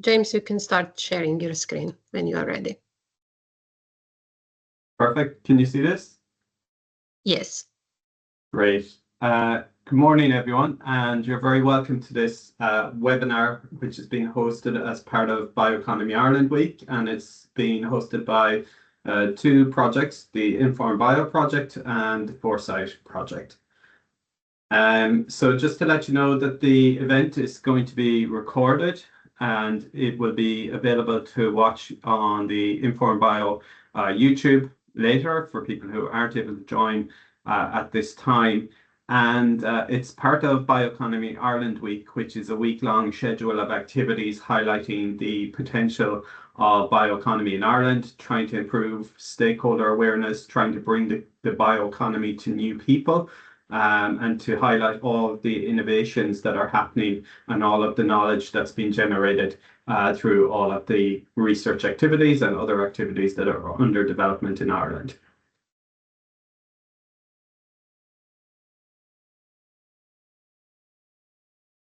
James, you can start sharing your screen when you are ready. Perfect. Can you see this? Yes. Great. Good morning, everyone, and you're very welcome to this webinar, which is being hosted as part of Bioeconomy Ireland Week, and it's being hosted by two projects, the InformBio project and the FORESIGHT project. So just to let you know that the event is going to be recorded and it will be available to watch on the InformBio YouTube later for people who aren't able to join at this time. And it's part of Bioeconomy Ireland Week, which is a week-long schedule of activities highlighting the potential of bioeconomy in Ireland, trying to improve stakeholder awareness, trying to bring the bioeconomy to new people, and to highlight all of the innovations that are happening and all of the knowledge that's been generated through all of the research activities and other activities that are under development in Ireland.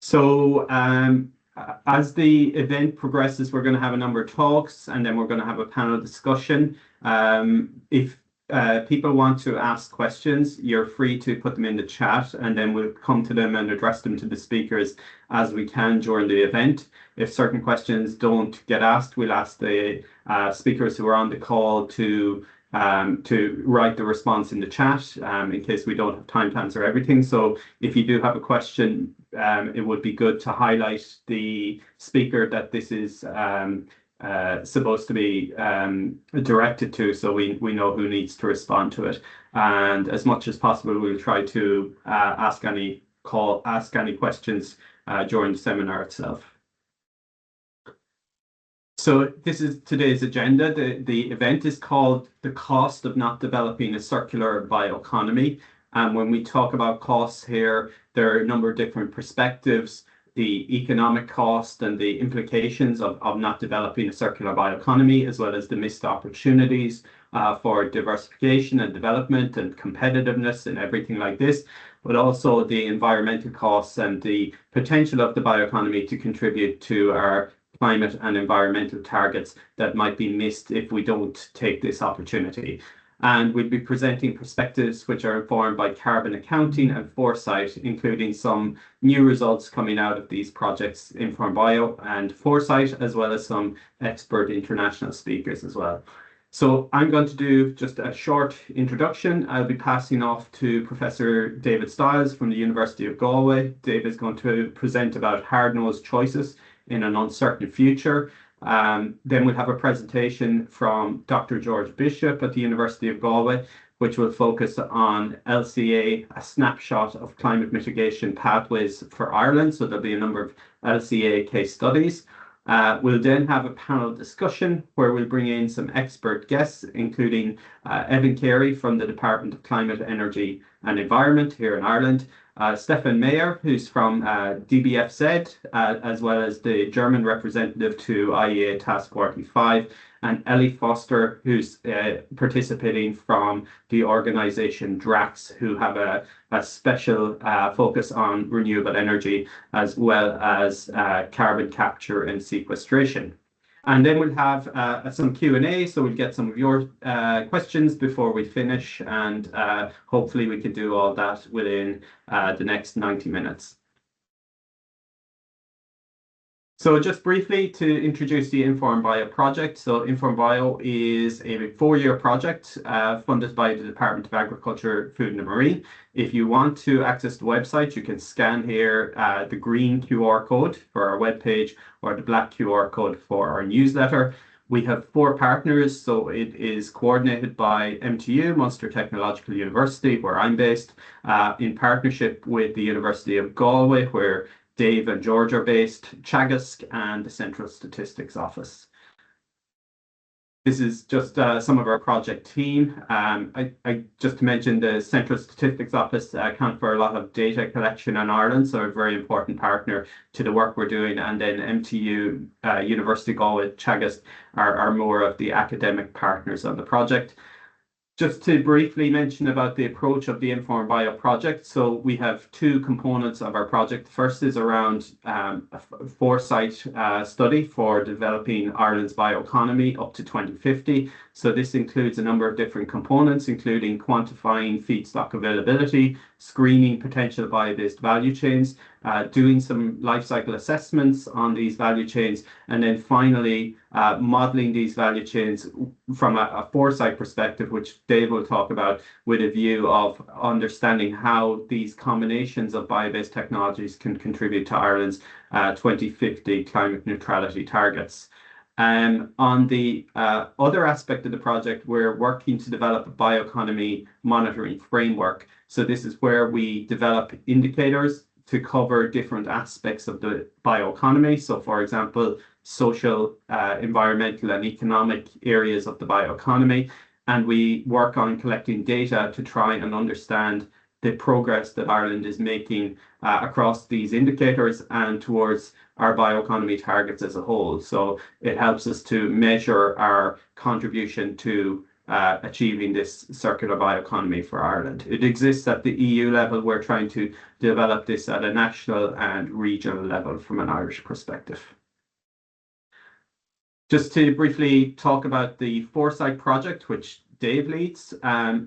So as the event progresses, we're going to have a number of talks and then we're going to have a panel discussion. If people want to ask questions, you're free to put them in the chat and then we'll come to them and address them to the speakers as we can during the event. If certain questions don't get asked, we'll ask the speakers who are on the call to write the response in the chat in case we don't have time to answer everything. So if you do have a question, it would be good to highlight the speaker that this is supposed to be directed to, so we know who needs to respond to it. And as much as possible, we'll try to ask any questions during the seminar itself. So this is today's agenda. The event is called The Cost of Not Developing a Circular Bioeconomy. And when we talk about costs here, there are a number of different perspectives: the economic cost and the implications of not developing a circular bioeconomy, as well as the missed opportunities for diversification and development and competitiveness and everything like this, but also the environmental costs and the potential of the bioeconomy to contribute to our climate and environmental targets that might be missed if we don't take this opportunity. And we'll be presenting perspectives which are informed by carbon accounting and foresight, including some new results coming out of these projects, InformBio and Foresight, as well as some expert international speakers as well. So I'm going to do just a short introduction. I'll be passing off to Professor David Stiles from the University of Galway. David is going to present about hard-nosed choices in an uncertain future. Then we'll have a presentation from Dr. George Bishop at the University of Galway, which will focus on LCA, a snapshot of climate mitigation pathways for Ireland. So there'll be a number of LCA case studies. We'll then have a panel discussion where we'll bring in some expert guests, including Evan Carey from the Department of Climate, Energy and Environment here in Ireland, Stefan Mayer, who's from DBFZ, as well as the German representative to IEA Task 45, and Ellie Foster, who's participating from the organization DRAX, who have a special focus on renewable energy, as well as carbon capture and sequestration. And then we'll have some Q&A, so we'll get some of your questions before we finish, and hopefully we can do all that within the next 90 minutes. So just briefly to introduce the InformBio project. So InformBio is a 4-year project funded by the Department of Agriculture, Food and Marine. If you want to access the website, you can scan here the green QR code for our webpage or the black QR code for our newsletter. We have 4 partners, so it is coordinated by MTU, Munster Technological University, where I'm based, in partnership with the University of Galway, where Dave and George are based, Teagasc, and the Central Statistics Office. This is just some of our project team. Just to mention, the Central Statistics Office account for a lot of data collection in Ireland, so a very important partner to the work we're doing. And then MTU, University of Galway, Teagasc are more of the academic partners on the project. Just to briefly mention about the approach of the InformBio project. So we have two components of our project. The first is around a foresight study for developing Ireland's bioeconomy up to 2050. So this includes a number of different components, including quantifying feedstock availability, screening potential bio-based value chains, doing some life cycle assessments on these value chains, and then finally modeling these value chains from a foresight perspective, which Dave will talk about, with a view of understanding how these combinations of bio-based technologies can contribute to Ireland's 2050 climate neutrality targets. On the other aspect of the project, we're working to develop a bioeconomy monitoring framework. So this is where we develop indicators to cover different aspects of the bioeconomy. So for example, social, environmental and economic areas of the bioeconomy. And we work on collecting data to try and understand the progress that Ireland is making across these indicators and towards our bioeconomy targets as a whole. So it helps us to measure our contribution to achieving this circular bioeconomy for Ireland. It exists at the EU level. We're trying to develop this at a national and regional level from an Irish perspective. Just to briefly talk about the Foresight project, which Dave leads.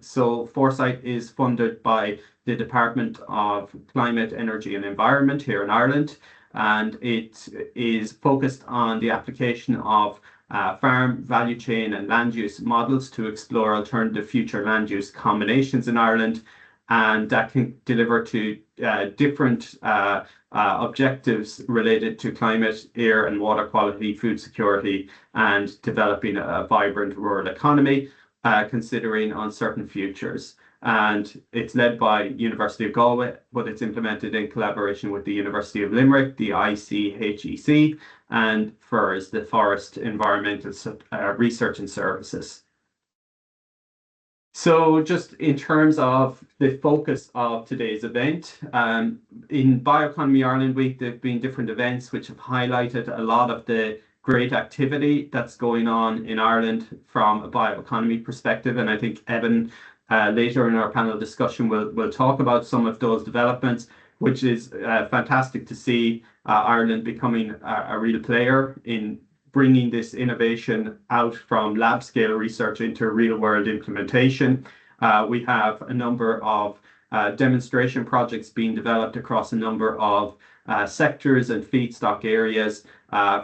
So Foresight is funded by the Department of Climate, Energy and Environment here in Ireland, and it is focused on the application of farm, value chain and land use models to explore alternative future land use combinations in Ireland, and that can deliver to different objectives related to climate, air and water quality, food security, and developing a vibrant rural economy, considering uncertain futures. And it's led by University of Galway, but it's implemented in collaboration with the University of Limerick, the ICHEC, and FIRS, the Forest Environmental Research and Services. So just in terms of the focus of today's event, in Bioeconomy Ireland Week, there have been different events which have highlighted a lot of the great activity that's going on in Ireland from a bioeconomy perspective. And I think Evan, later in our panel discussion, will talk about some of those developments, which is fantastic to see Ireland becoming a real player in bringing this innovation out from lab scale research into real world implementation. We have a number of demonstration projects being developed across a number of sectors and feedstock areas,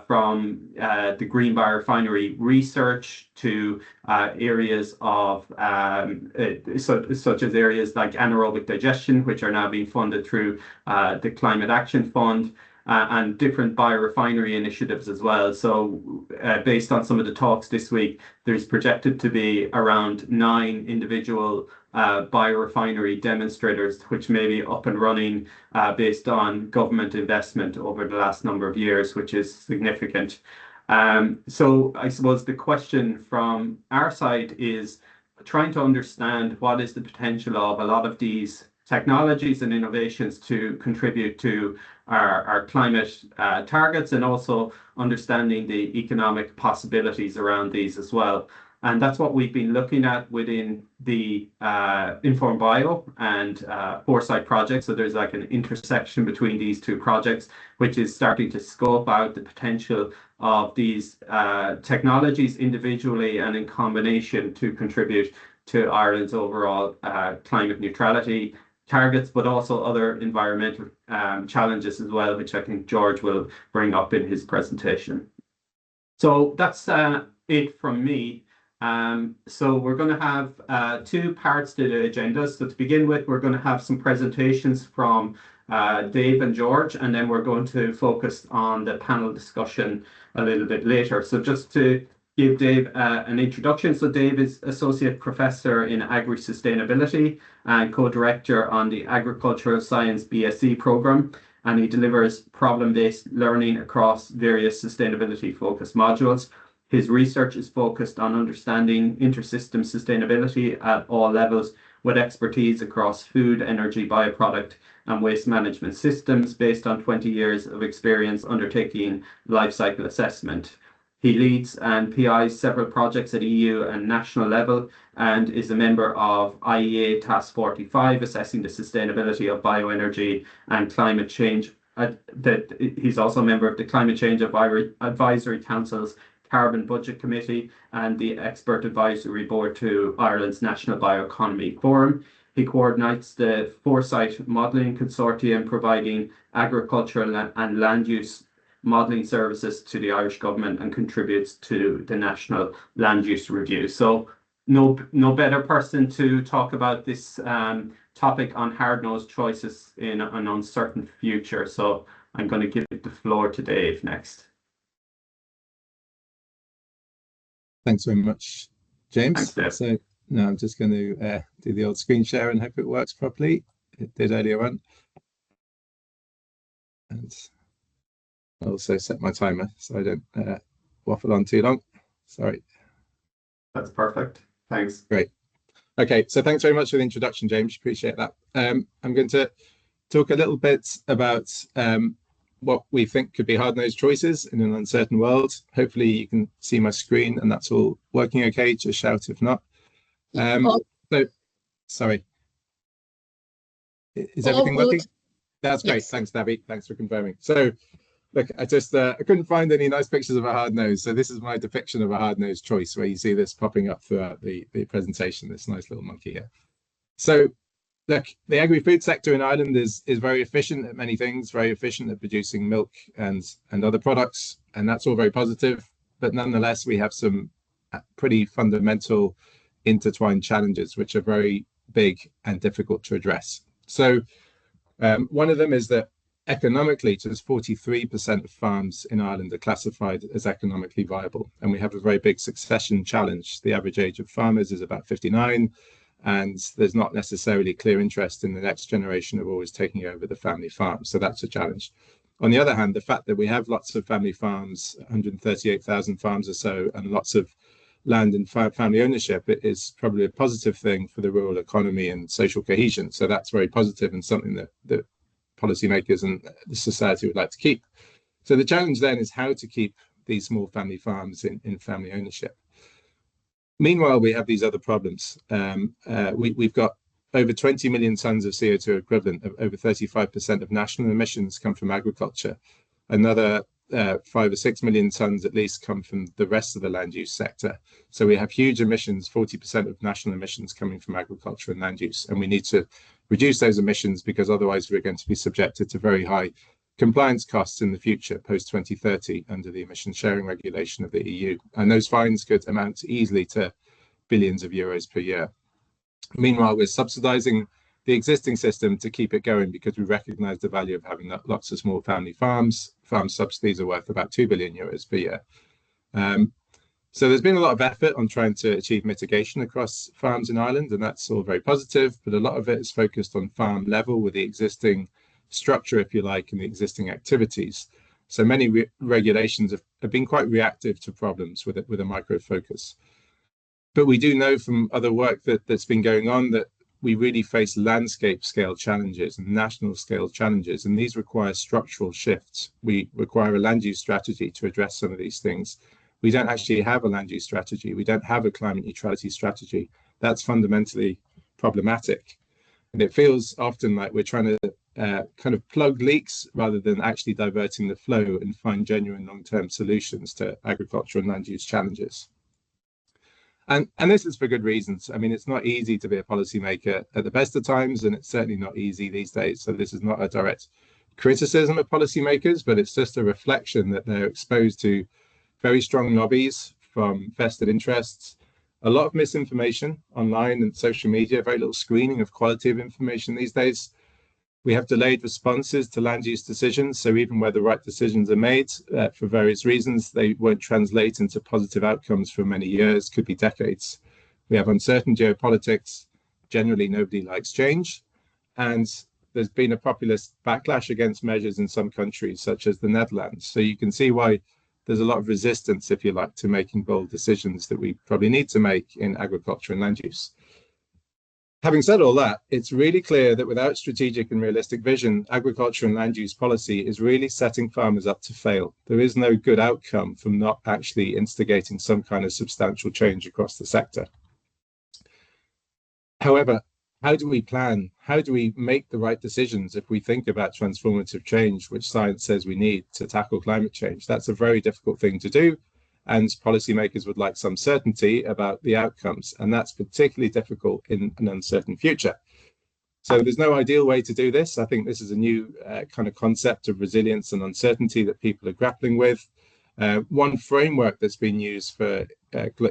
from the green biorefinery research to areas of such as areas like anaerobic digestion, which are now being funded through the Climate Action Fund, and different biorefinery initiatives as well. So based on some of the talks this week, there's projected to be around 9 individual biorefinery demonstrators, which may be up and running based on government investment over the last number of years, which is significant. So I suppose the question from our side is trying to understand what is the potential of a lot of these technologies and innovations to contribute to our climate targets, and also understanding the economic possibilities around these as well. And that's what we've been looking at within the InformBio and Foresight project. So there's like an intersection between these two projects, which is starting to scope out the potential of these technologies individually and in combination to contribute to Ireland's overall climate neutrality targets, but also other environmental challenges as well, which I think George will bring up in his presentation. So that's it from me. So we're going to have 2 parts to the agenda. So to begin with, we're going to have some presentations from Dave and George, and then we're going to focus on the panel discussion a little bit later. So just to give Dave an introduction. So Dave is Associate Professor in Agri-Sustainability and Co-Director on the Agricultural Science BSc program, and he delivers problem-based learning across various sustainability-focused modules. His research is focused on understanding intersystem sustainability at all levels, with expertise across food, energy, bioproduct, and waste management systems based on 20 years of experience undertaking life cycle assessment. He leads and PIs several projects at EU and national level and is a member of IEA Task 45, assessing the sustainability of bioenergy and climate change. He's also a member of the Climate Change Advisory Council's Carbon Budget Committee and the Expert Advisory Board to Ireland's National Bioeconomy Forum. He coordinates the Foresight Modelling Consortium, providing agricultural and land use modelling services to the Irish government, and contributes to the National Land Use Review. So no better person to talk about this topic on hard-nosed choices in an uncertain future. So I'm going to give the floor to Dave next. Thanks very much, James. Thanks, Dave. So now I'm just going to do the old screen share and hope it works properly. It did earlier on. And I'll also set my timer so I don't waffle on too long. Sorry. That's perfect. Thanks. Great. Okay, so thanks very much for the introduction, James. Appreciate that. I'm going to talk a little bit about what we think could be hard-nosed choices in an uncertain world. Hopefully you can see my screen and that's all working okay. Just shout if not. So, sorry. Is everything working? That's great. Yes. Thanks, Debbie. Thanks for confirming. So, look, I couldn't find any nice pictures of a hard nose. So this is my depiction of a hard-nosed choice, where you see this popping up throughout the presentation, this nice little monkey here. So, look, the agri-food sector in Ireland is very efficient at many things, very efficient at producing milk and other products, and that's all very positive. But nonetheless, we have some pretty fundamental intertwined challenges, which are very big and difficult to address. So one of them is that economically, just 43% of farms in Ireland are classified as economically viable, and we have a very big succession challenge. The average age of farmers is about 59, and there's not necessarily clear interest in the next generation of always taking over the family farm. So that's a challenge. On the other hand, the fact that we have lots of family farms, 138,000 farms or so, and lots of land and family ownership, it is probably a positive thing for the rural economy and social cohesion. So that's very positive and something that policymakers and the society would like to keep. So the challenge then is how to keep these small family farms in family ownership. Meanwhile, we have these other problems. We've got over 20 million tons of CO2 equivalent. Over 35% of national emissions come from agriculture. Another 5 or 6 million tons at least come from the rest of the land use sector. So we have huge emissions, 40% of national emissions coming from agriculture and land use. And we need to reduce those emissions, because otherwise we're going to be subjected to very high compliance costs in the future, post 2030, under the emission sharing regulation of the EU. And those fines could amount easily to billions of euros per year. Meanwhile, we're subsidizing the existing system to keep it going, because we recognize the value of having lots of small family farms. Farm subsidies are worth about 2 billion euros per year. So there's been a lot of effort on trying to achieve mitigation across farms in Ireland, and that's all very positive, but a lot of it is focused on farm level with the existing structure, if you like, and the existing activities. So many regulations have been quite reactive to problems with a micro focus. But we do know from other work that's been going on that we really face landscape scale challenges and national scale challenges, and these require structural shifts. We require a land use strategy to address some of these things. We don't actually have a land use strategy. We don't have a climate neutrality strategy. That's fundamentally problematic. And it feels often like we're trying to kind of plug leaks rather than actually diverting the flow and find genuine long-term solutions to agricultural and land use challenges. And this is for good reasons. I mean, it's not easy to be a policymaker at the best of times, and it's certainly not easy these days. So this is not a direct criticism of policymakers, but it's just a reflection that they're exposed to very strong lobbies from vested interests, a lot of misinformation online and social media, very little screening of quality of information these days. We have delayed responses to land use decisions. So even where the right decisions are made, for various reasons, they won't translate into positive outcomes for many years, could be decades. We have uncertain geopolitics. Generally, nobody likes change. And there's been a populist backlash against measures in some countries, such as the Netherlands. So you can see why there's a lot of resistance, if you like, to making bold decisions that we probably need to make in agriculture and land use. Having said all that, it's really clear that without strategic and realistic vision, agriculture and land use policy is really setting farmers up to fail. There is no good outcome from not actually instigating some kind of substantial change across the sector. However, how do we plan? How do we make the right decisions if we think about transformative change, which science says we need to tackle climate change? That's a very difficult thing to do, and policymakers would like some certainty about the outcomes, and that's particularly difficult in an uncertain future. So there's no ideal way to do this. I think this is a new kind of concept of resilience and uncertainty that people are grappling with. One framework that's been used for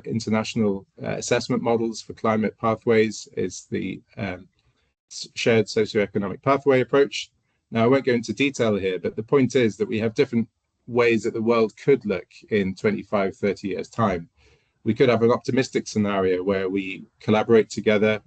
international assessment models for climate pathways is the shared socioeconomic pathway approach. Now, I won't go into detail here, but the point is that we have different ways that the world could look in 25, 30 years' time. We could have an optimistic scenario where we collaborate together,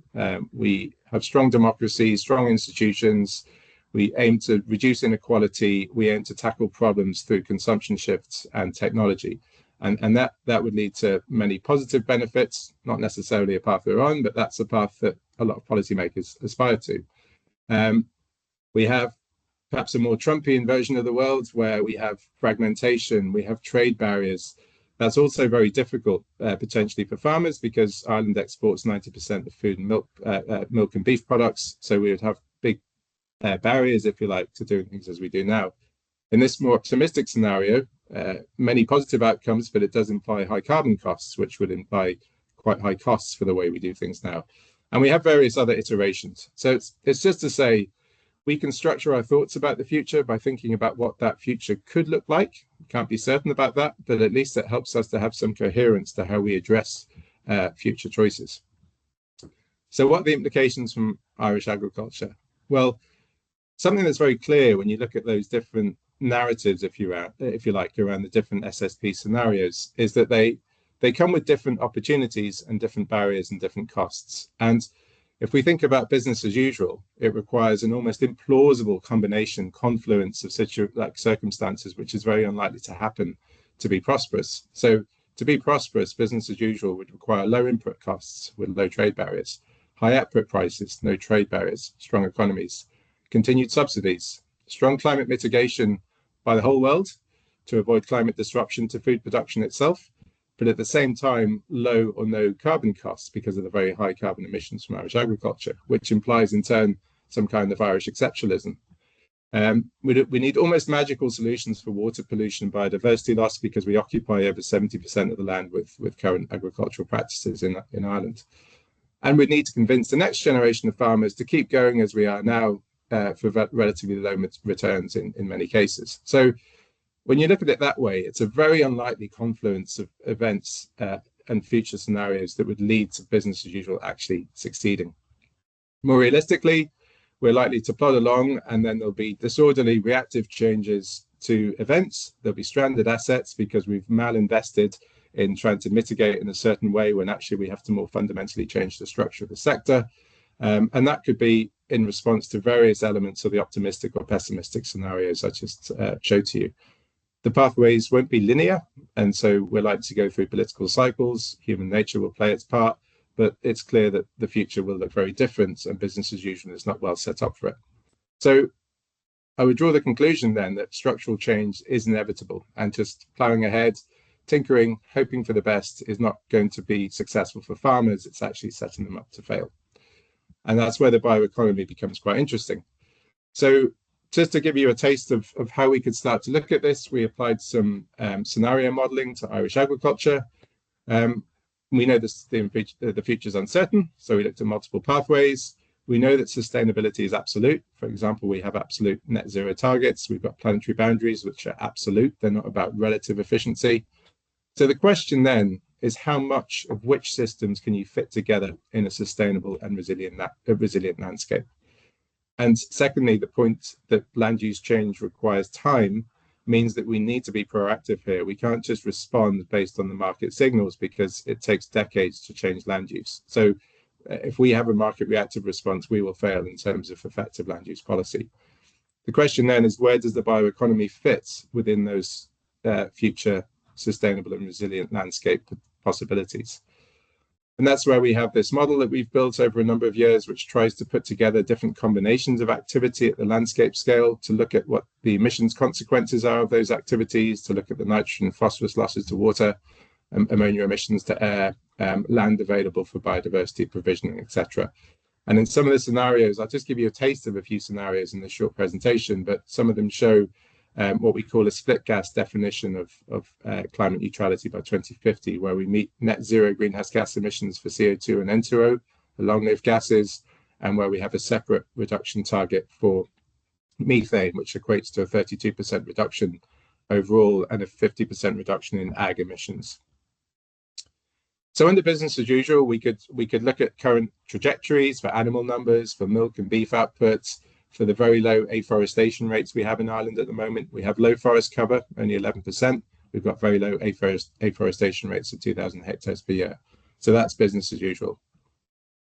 we have strong democracy, strong institutions, we aim to reduce inequality, we aim to tackle problems through consumption shifts and technology. And that would lead to many positive benefits, not necessarily a path we're on, but that's a path that a lot of policymakers aspire to. We have perhaps a more Trumpian version of the world where we have fragmentation, we have trade barriers. That's also very difficult potentially for farmers because Ireland exports 90% of food and milk and beef products. So we would have big barriers, if you like, to doing things as we do now. In this more optimistic scenario, many positive outcomes, but it does imply high carbon costs, which would imply quite high costs for the way we do things now. And we have various other iterations. So it's just to say, we can structure our thoughts about the future by thinking about what that future could look like. We can't be certain about that, but at least it helps us to have some coherence to how we address future choices. So what are the implications from Irish agriculture? Well, something that's very clear when you look at those different narratives, if you like, around the different SSP scenarios, is that they come with different opportunities and different barriers and different costs. And if we think about business as usual, it requires an almost implausible confluence of circumstances, which is very unlikely to happen to be prosperous. So to be prosperous, business as usual would require low input costs with low trade barriers, high output prices, no trade barriers, strong economies, continued subsidies, strong climate mitigation by the whole world to avoid climate disruption to food production itself, but at the same time, low or no carbon costs because of the very high carbon emissions from Irish agriculture, which implies in turn some kind of Irish exceptionalism. We need almost magical solutions for water pollution and biodiversity loss because we occupy over 70% of the land with current agricultural practices in Ireland. And we need to convince the next generation of farmers to keep going as we are now for relatively low returns in many cases. So when you look at it that way, it's a very unlikely confluence of events and future scenarios that would lead to business as usual actually succeeding. More realistically, we're likely to plod along and then there'll be disorderly reactive changes to events. There'll be stranded assets because we've malinvested in trying to mitigate in a certain way when actually we have to more fundamentally change the structure of the sector. And that could be in response to various elements of the optimistic or pessimistic scenarios I just showed to you. The pathways won't be linear, and so we're likely to go through political cycles. Human nature will play its part, but it's clear that the future will look very different and business as usual is not well set up for it. So I would draw the conclusion then that structural change is inevitable and just plowing ahead, tinkering, hoping for the best is not going to be successful for farmers. It's actually setting them up to fail. And that's where the bioeconomy becomes quite interesting. So just to give you a taste of how we could start to look at this, we applied some scenario modeling to Irish agriculture. We know the future is uncertain, so we looked at multiple pathways. We know that sustainability is absolute. For example, we have absolute net zero targets. We've got planetary boundaries, which are absolute. They're not about relative efficiency. So the question then is how much of which systems can you fit together in a sustainable and resilient landscape? And secondly, the point that land use change requires time means that we need to be proactive here. We can't just respond based on the market signals because it takes decades to change land use. So if we have a market reactive response, we will fail in terms of effective land use policy. The question then is, where does the bioeconomy fit within those future sustainable and resilient landscape possibilities? And that's where we have this model that we've built over a number of years, which tries to put together different combinations of activity at the landscape scale to look at what the emissions consequences are of those activities, to look at the nitrogen and phosphorus losses to water, ammonia emissions to air, land available for biodiversity provisioning, etc. And in some of the scenarios, I'll just give you a taste of a few scenarios in this short presentation, but some of them show what we call a split gas definition of climate neutrality by 2050, where we meet net zero greenhouse gas emissions for CO2 and N2O, the long-lived gases, and where we have a separate reduction target for methane, which equates to a 32% reduction overall and a 50% reduction in ag emissions. So under business as usual, we could look at current trajectories for animal numbers, for milk and beef outputs, for the very low afforestation rates we have in Ireland at the moment. We have low forest cover, only 11%. We've got very low afforestation rates of 2,000 hectares per year. So that's business as usual.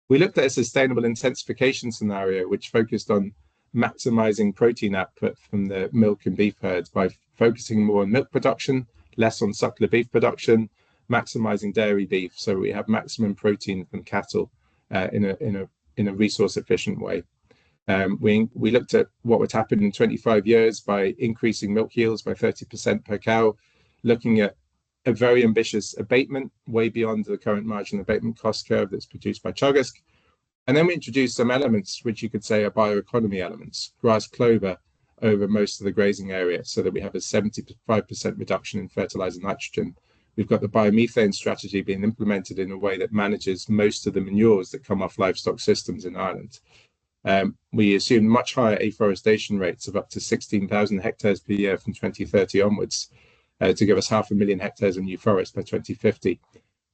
We looked at a sustainable intensification scenario, which focused on maximizing protein output from the milk and beef herds by focusing more on milk production, less on suckler beef production, maximizing dairy beef, so we have maximum protein from cattle in a resource efficient way. We looked at what would happen in 25 years by increasing milk yields by 30% per cow, looking at a very ambitious abatement way beyond the current marginal abatement cost curve that's produced by Teagasc. And then we introduced some elements which you could say are bioeconomy elements, grass clover over most of the grazing area, so that we have a 75% reduction in fertilizer nitrogen. We've got the biomethane strategy being implemented in a way that manages most of the manures that come off livestock systems in Ireland. We assume much higher afforestation rates of up to 16,000 hectares per year from 2030 onwards to give us 500,000 hectares of new forest by 2050.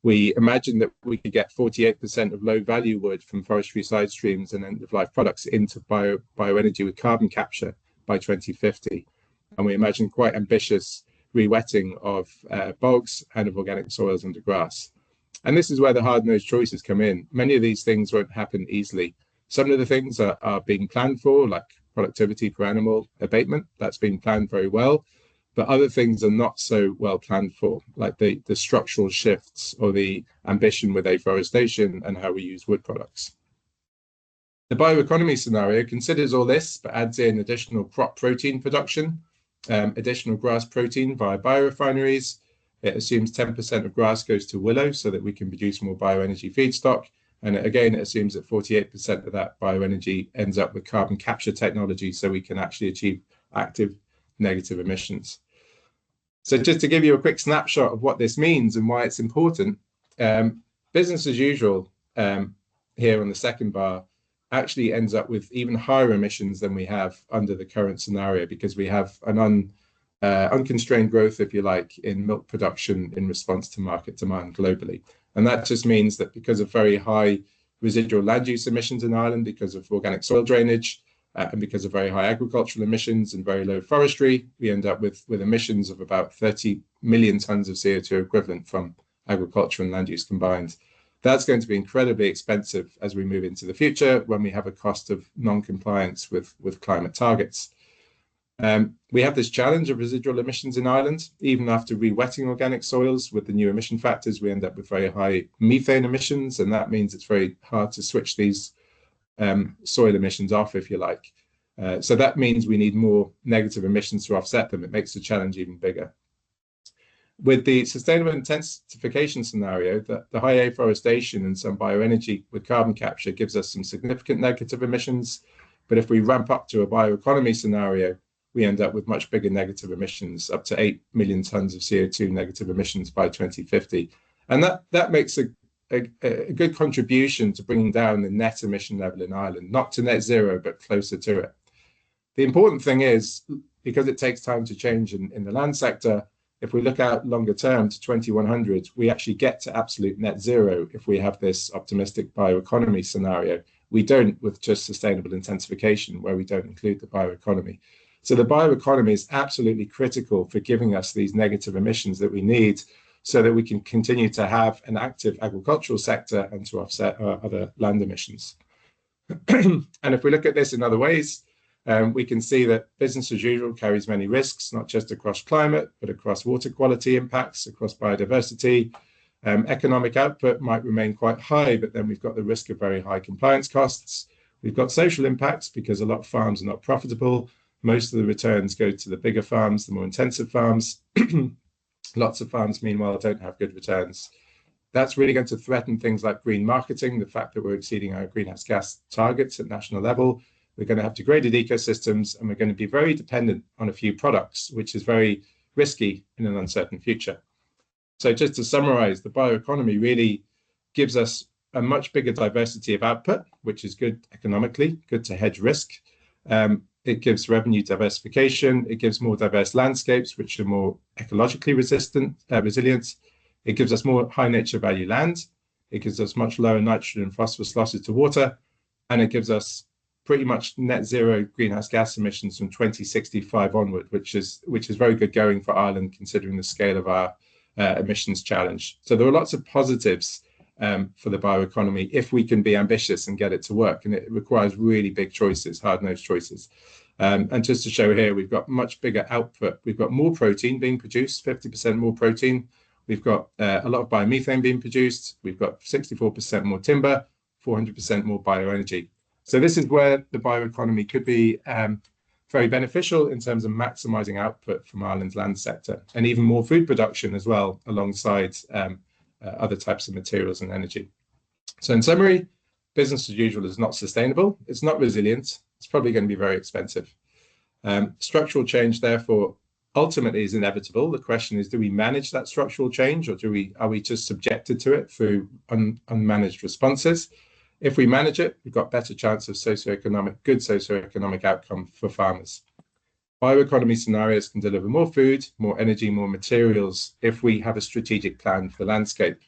We imagine that we could get 48% of low-value wood from forestry side streams and end-of-life products into bioenergy with carbon capture by 2050. And we imagine quite ambitious re-wetting of bogs and of organic soils under grass. And this is where the hard-nosed choices come in. Many of these things won't happen easily. Some of the things are being planned for, like productivity per animal abatement. That's been planned very well. But other things are not so well planned for, like the structural shifts or the ambition with afforestation and how we use wood products. The bioeconomy scenario considers all this, but adds in additional crop protein production, additional grass protein via biorefineries. It assumes 10% of grass goes to willow so that we can produce more bioenergy feedstock. And again, it assumes that 48% of that bioenergy ends up with carbon capture technology so we can actually achieve active negative emissions. So just to give you a quick snapshot of what this means and why it's important, business as usual here on the second bar actually ends up with even higher emissions than we have under the current scenario, because we have an unconstrained growth, if you like, in milk production in response to market demand globally. And that just means that because of very high residual land use emissions in Ireland, because of organic soil drainage, and because of very high agricultural emissions and very low forestry, we end up with emissions of about 30 million tons of CO2 equivalent from agriculture and land use combined. That's going to be incredibly expensive as we move into the future when we have a cost of non-compliance with climate targets. We have this challenge of residual emissions in Ireland. Even after re-wetting organic soils with the new emission factors, we end up with very high methane emissions, and that means it's very hard to switch these soil emissions off, if you like. So that means we need more negative emissions to offset them. It makes the challenge even bigger. With the sustainable intensification scenario, the high afforestation and some bioenergy with carbon capture gives us some significant negative emissions. But if we ramp up to a bioeconomy scenario, we end up with much bigger negative emissions, up to 8 million tons of CO2 negative emissions by 2050. And that makes a good contribution to bringing down the net emission level in Ireland, not to net zero, but closer to it. The important thing is, because it takes time to change in the land sector, if we look out longer term to 2100, we actually get to absolute net zero if we have this optimistic bioeconomy scenario. We don't with just sustainable intensification, where we don't include the bioeconomy. So the bioeconomy is absolutely critical for giving us these negative emissions that we need so that we can continue to have an active agricultural sector and to offset our other land emissions. And if we look at this in other ways, we can see that business as usual carries many risks, not just across climate, but across water quality impacts, across biodiversity, Economic output might remain quite high, but then we've got the risk of very high compliance costs. We've got social impacts because a lot of farms are not profitable. Most of the returns go to the bigger farms, the more intensive farms. Lots of farms, meanwhile, don't have good returns. That's really going to threaten things like green marketing, the fact that we're exceeding our greenhouse gas targets at national level. We're going to have degraded ecosystems, and we're going to be very dependent on a few products, which is very risky in an uncertain future. So just to summarize, the bioeconomy really gives us a much bigger diversity of output, which is good economically, good to hedge risk. It gives revenue diversification. It gives more diverse landscapes, which are more ecologically resilient. It gives us more high nature value land. It gives us much lower nitrogen and phosphorus losses to water. And it gives us pretty much net zero greenhouse gas emissions from 2065 onward, which is very good going for Ireland, considering the scale of our emissions challenge. So there are lots of positives for the bioeconomy if we can be ambitious and get it to work. And it requires really big choices, hard-nosed choices. And just to show here, we've got much bigger output. We've got more protein being produced, 50% more protein. We've got a lot of biomethane being produced. We've got 64% more timber, 400% more bioenergy. So this is where the bioeconomy could be very beneficial in terms of maximizing output from Ireland's land sector, and even more food production as well, alongside other types of materials and energy. So in summary, business as usual is not sustainable. It's not resilient. It's probably going to be very expensive. Structural change, therefore, ultimately is inevitable. The question is, do we manage that structural change, or are we just subjected to it through unmanaged responses? If we manage it, we've got better chance of good socioeconomic outcome for farmers. Bioeconomy scenarios can deliver more food, more energy, more materials if we have a strategic plan for the landscape.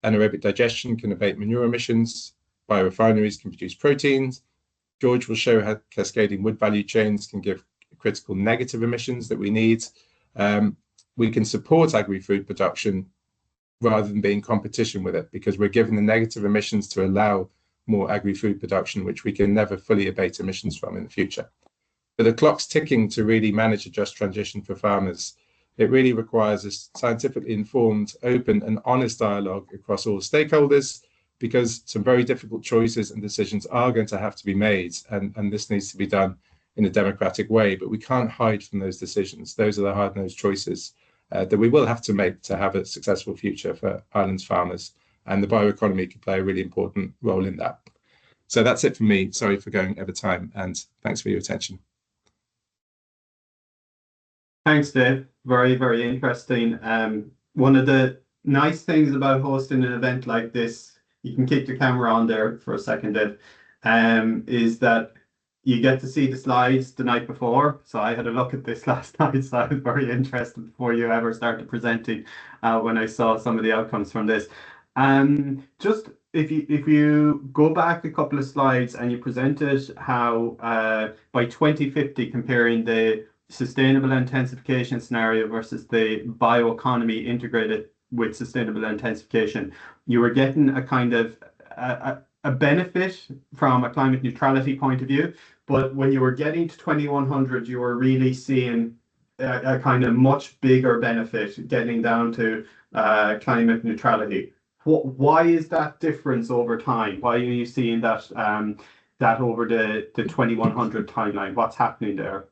Anaerobic digestion can abate manure emissions. Biorefineries can produce proteins. George will show how cascading wood value chains can give critical negative emissions that we need. We can support agri-food production rather than be in competition with it, because we're given the negative emissions to allow more agri-food production, which we can never fully abate emissions from in the future. But the clock's ticking to really manage a just transition for farmers. It really requires a scientifically informed, open and honest dialogue across all stakeholders, because some very difficult choices and decisions are going to have to be made, and this needs to be done in a democratic way. But we can't hide from those decisions. Those are the hard-nosed choices that we will have to make to have a successful future for Ireland's farmers, and the bioeconomy can play a really important role in that. So that's it for me. Sorry for going over time, and thanks for your attention. Thanks, Dave. Very, very interesting. One of the nice things about hosting an event like this, you can keep the camera on there for a second, Dave, is that you get to see the slides the night before. So I had a look at this last night, so I was very interested before you ever started presenting when I saw some of the outcomes from this. Just if you go back a couple of slides and you presented how by 2050, comparing the sustainable intensification scenario versus the bioeconomy integrated with sustainable intensification, you were getting a kind of a benefit from a climate neutrality point of view. But when you were getting to 2100, you were really seeing a kind of much bigger benefit getting down to climate neutrality. Why is that difference over time? Why are you seeing that that over the 2100 timeline? What's happening there?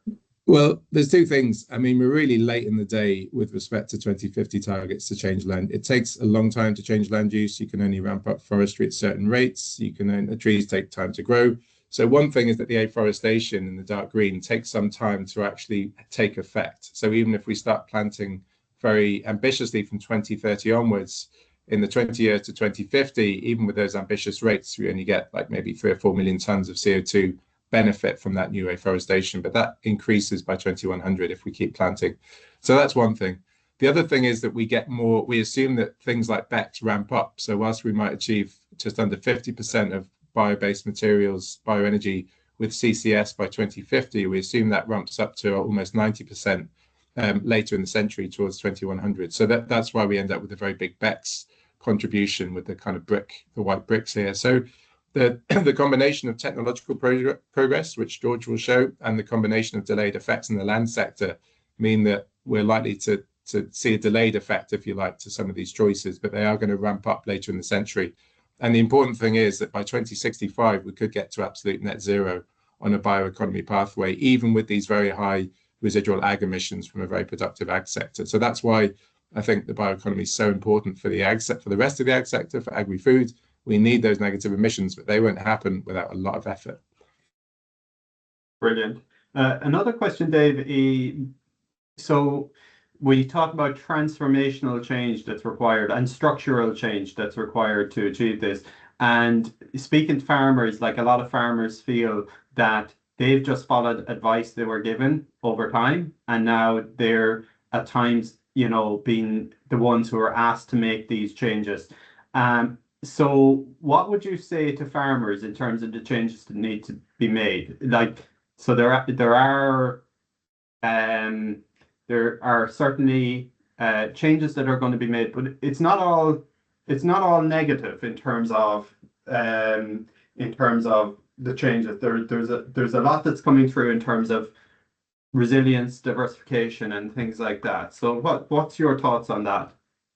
Well, there's two things. I mean, we're really late in the day with respect to 2050 targets to change land. It takes a long time to change land use. You can only ramp up forestry at certain rates. The trees take time to grow. So one thing is that the afforestation in the dark green takes some time to actually take effect. So even if we start planting very ambitiously from 2030 onwards, in the 20 years to 2050, even with those ambitious rates, we only get like maybe 3 or 4 million tons of CO2 benefit from that new afforestation, but that increases by 2100 if we keep planting. So that's one thing. The other thing is that we assume that things like BECCS ramp up. So whilst we might achieve just under 50% of bio-based materials, bioenergy with CCS by 2050, we assume that ramps up to almost 90% later in the century towards 2100. So that's why we end up with a very big BECCS contribution with the kind of the white bricks here. So the combination of technological progress, which George will show, and the combination of delayed effects in the land sector mean that we're likely to see a delayed effect, if you like, to some of these choices, but they are going to ramp up later in the century. And the important thing is that by 2065, we could get to absolute net zero on a bioeconomy pathway, even with these very high residual ag emissions from a very productive ag sector. So that's why I think the bioeconomy is so important for the ag sector, for the rest of the ag sector, for agri-food. We need those negative emissions, but they won't happen without a lot of effort. Brilliant. Another question, Dave. So we talk about transformational change that's required and structural change that's required to achieve this. And speaking to farmers, like a lot of farmers feel that they've just followed advice they were given over time, and now they're at times, you know, being the ones who are asked to make these changes. So what would you say to farmers in terms of the changes that need to be made? Like, so there are certainly changes that are going to be made, but it's not all negative in terms of the changes. There's a lot that's coming through in terms of resilience, diversification, and things like that. So what's your thoughts on that?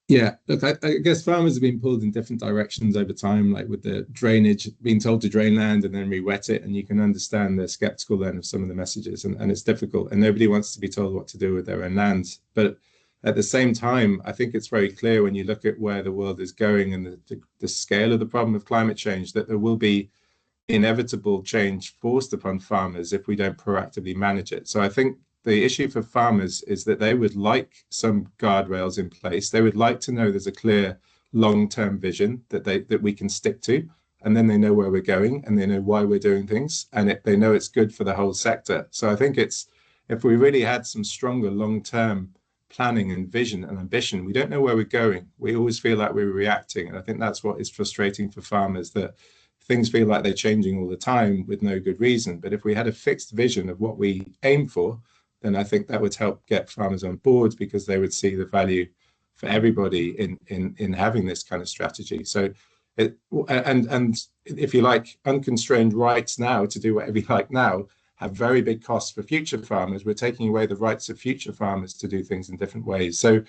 Yeah, look, I guess farmers have been pulled in different directions over time, like with the drainage, being told to drain land and then re-wet it, and you can understand they're skeptical then of some of the messages, and it's difficult, and nobody wants to be told what to do with their own land. But at the same time, I think it's very clear when you look at where the world is going and the scale of the problem of climate change, that there will be inevitable change forced upon farmers if we don't proactively manage it. So I think the issue for farmers is that they would like some guardrails in place. They would like to know there's a clear long-term vision that we can stick to, and then they know where we're going and they know why we're doing things, and they know it's good for the whole sector. So I think if we really had some stronger long-term planning and vision and ambition, we don't know where we're going. We always feel like we're reacting, and I think that's what is frustrating for farmers, that things feel like they're changing all the time with no good reason. But if we had a fixed vision of what we aim for, then I think that would help get farmers on board, because they would see the value for everybody in having this kind of strategy. So and if you like, unconstrained rights now to do whatever you like now have very big costs for future farmers. We're taking away the rights of future farmers to do things in different ways. So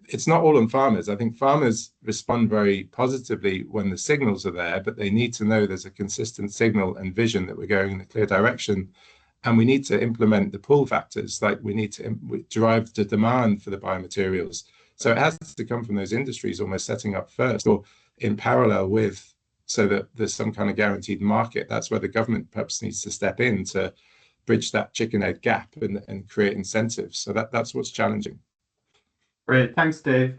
it's not all on farmers. I think farmers respond very positively when the signals are there, but they need to know there's a consistent signal and vision that we're going in a clear direction. And we need to implement the pull factors, like we need to drive the demand for the biomaterials. So it has to come from those industries almost setting up first, or in parallel with, so that there's some kind of guaranteed market. That's where the government perhaps needs to step in to bridge that chicken egg gap and create incentives. So that's what's challenging. Great, thanks, Dave.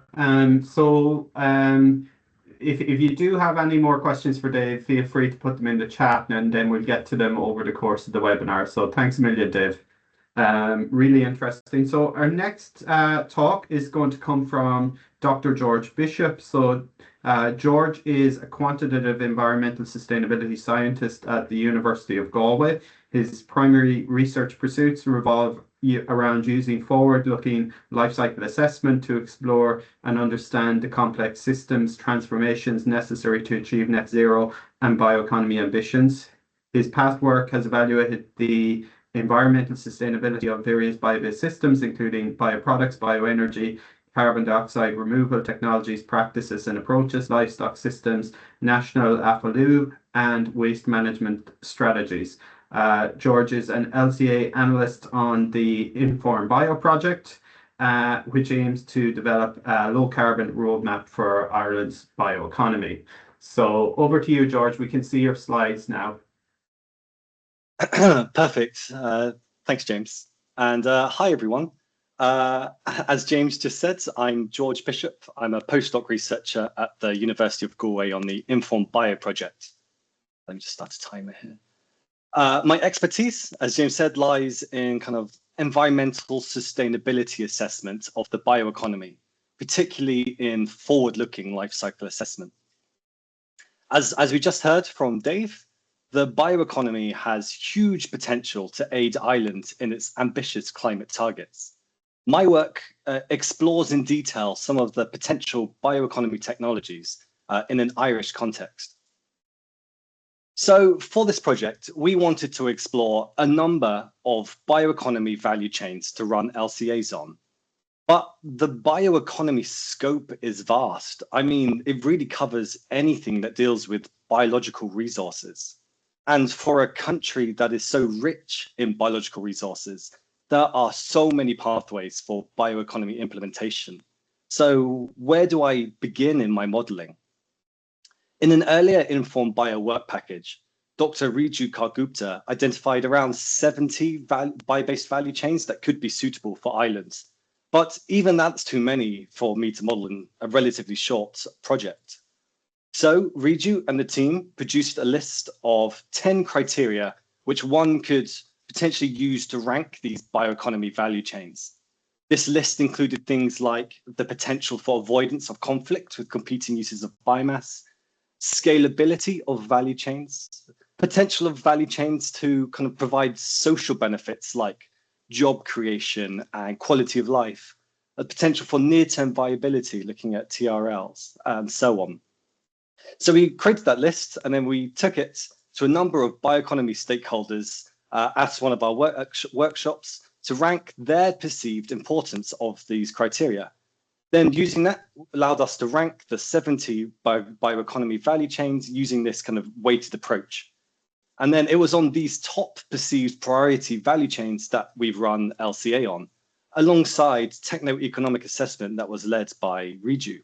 If you do have any more questions for Dave, feel free to put them in the chat, and then we'll get to them over the course of the webinar. So thanks a million, Dave. Really interesting. So our next talk is going to come from Dr. George Bishop. So George is a quantitative environmental sustainability scientist at the University of Galway. His primary research pursuits revolve around using forward-looking life cycle assessment to explore and understand the complex systems transformations necessary to achieve net zero and bioeconomy ambitions. His past work has evaluated the environmental sustainability of various bio-based systems, including bioproducts, bioenergy, carbon dioxide removal technologies, practices and approaches, livestock systems, national AFLU, and waste management strategies. George is an LCA analyst on the InformBio project, which aims to develop a low carbon roadmap for Ireland's bioeconomy. So over to you, George. We can see your slides now. Perfect. Thanks, James. And hi, everyone. As James just said, I'm George Bishop. I'm a postdoc researcher at the University of Galway on the InformBio project. Let me just start a timer here. My expertise, as James said, lies in kind of environmental sustainability assessment of the bioeconomy, particularly in forward-looking life cycle assessment. As we just heard from Dave, the bioeconomy has huge potential to aid Ireland in its ambitious climate targets. My work explores in detail some of the potential bioeconomy technologies in an Irish context. So for this project, we wanted to explore a number of bioeconomy value chains to run LCAs on. But the bioeconomy scope is vast. I mean, it really covers anything that deals with biological resources. And for a country that is so rich in biological resources, there are so many pathways for bioeconomy implementation. So where do I begin in my modeling? In an earlier InformBio work package, Dr. Riju Kargupta identified around 70 bio-based value chains that could be suitable for islands. But even that's too many for me to model in a relatively short project. So Riju and the team produced a list of 10 criteria which one could potentially use to rank these bioeconomy value chains. This list included things like the potential for avoidance of conflict with competing uses of biomass, scalability of value chains, potential of value chains to kind of provide social benefits like job creation and quality of life, a potential for near-term viability, looking at TRLs, and so on. So we created that list, and then we took it to a number of bioeconomy stakeholders at one of our workshops to rank their perceived importance of these criteria. Then using that allowed us to rank the 70 bioeconomy value chains using this kind of weighted approach. And then it was on these top perceived priority value chains that we've run LCA on, alongside techno-economic assessment that was led by Riju.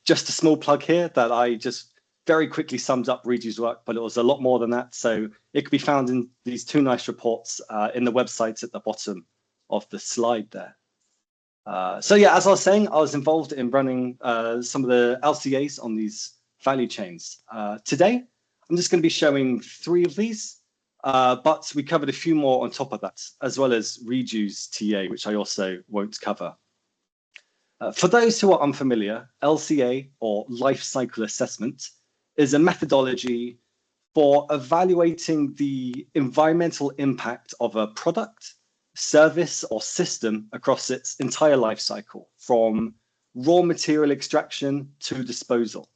Just a small plug here that I just very quickly sums up Riju's work, but it was a lot more than that. So it can be found in these two nice reports in the websites at the bottom of the slide there. So yeah, as I was saying, I was involved in running some of the LCAs on these value chains. Today, I'm just going to be showing 3 of these, but we covered a few more on top of that, as well as Riju's TA, which I also won't cover. For those who are unfamiliar, LCA, or life cycle assessment, is a methodology for evaluating the environmental impact of a product, service, or system across its entire life cycle, from raw material extraction to disposal.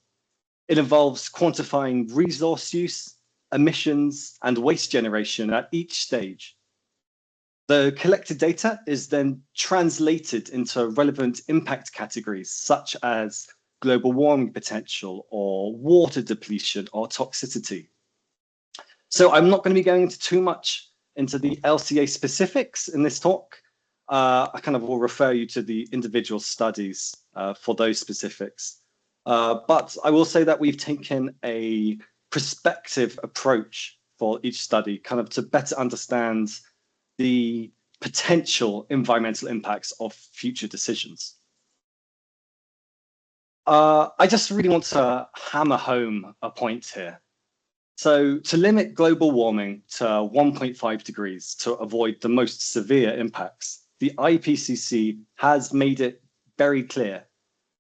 It involves quantifying resource use, emissions, and waste generation at each stage. The collected data is then translated into relevant impact categories, such as global warming potential, or water depletion, or toxicity. So I'm not going to be going into too much into the LCA specifics in this talk. I kind of will refer you to the individual studies for those specifics. But I will say that we've taken a prospective approach for each study, kind of to better understand the potential environmental impacts of future decisions. I just really want to hammer home a point here. So to limit global warming to 1.5 degrees to avoid the most severe impacts, the IPCC has made it very clear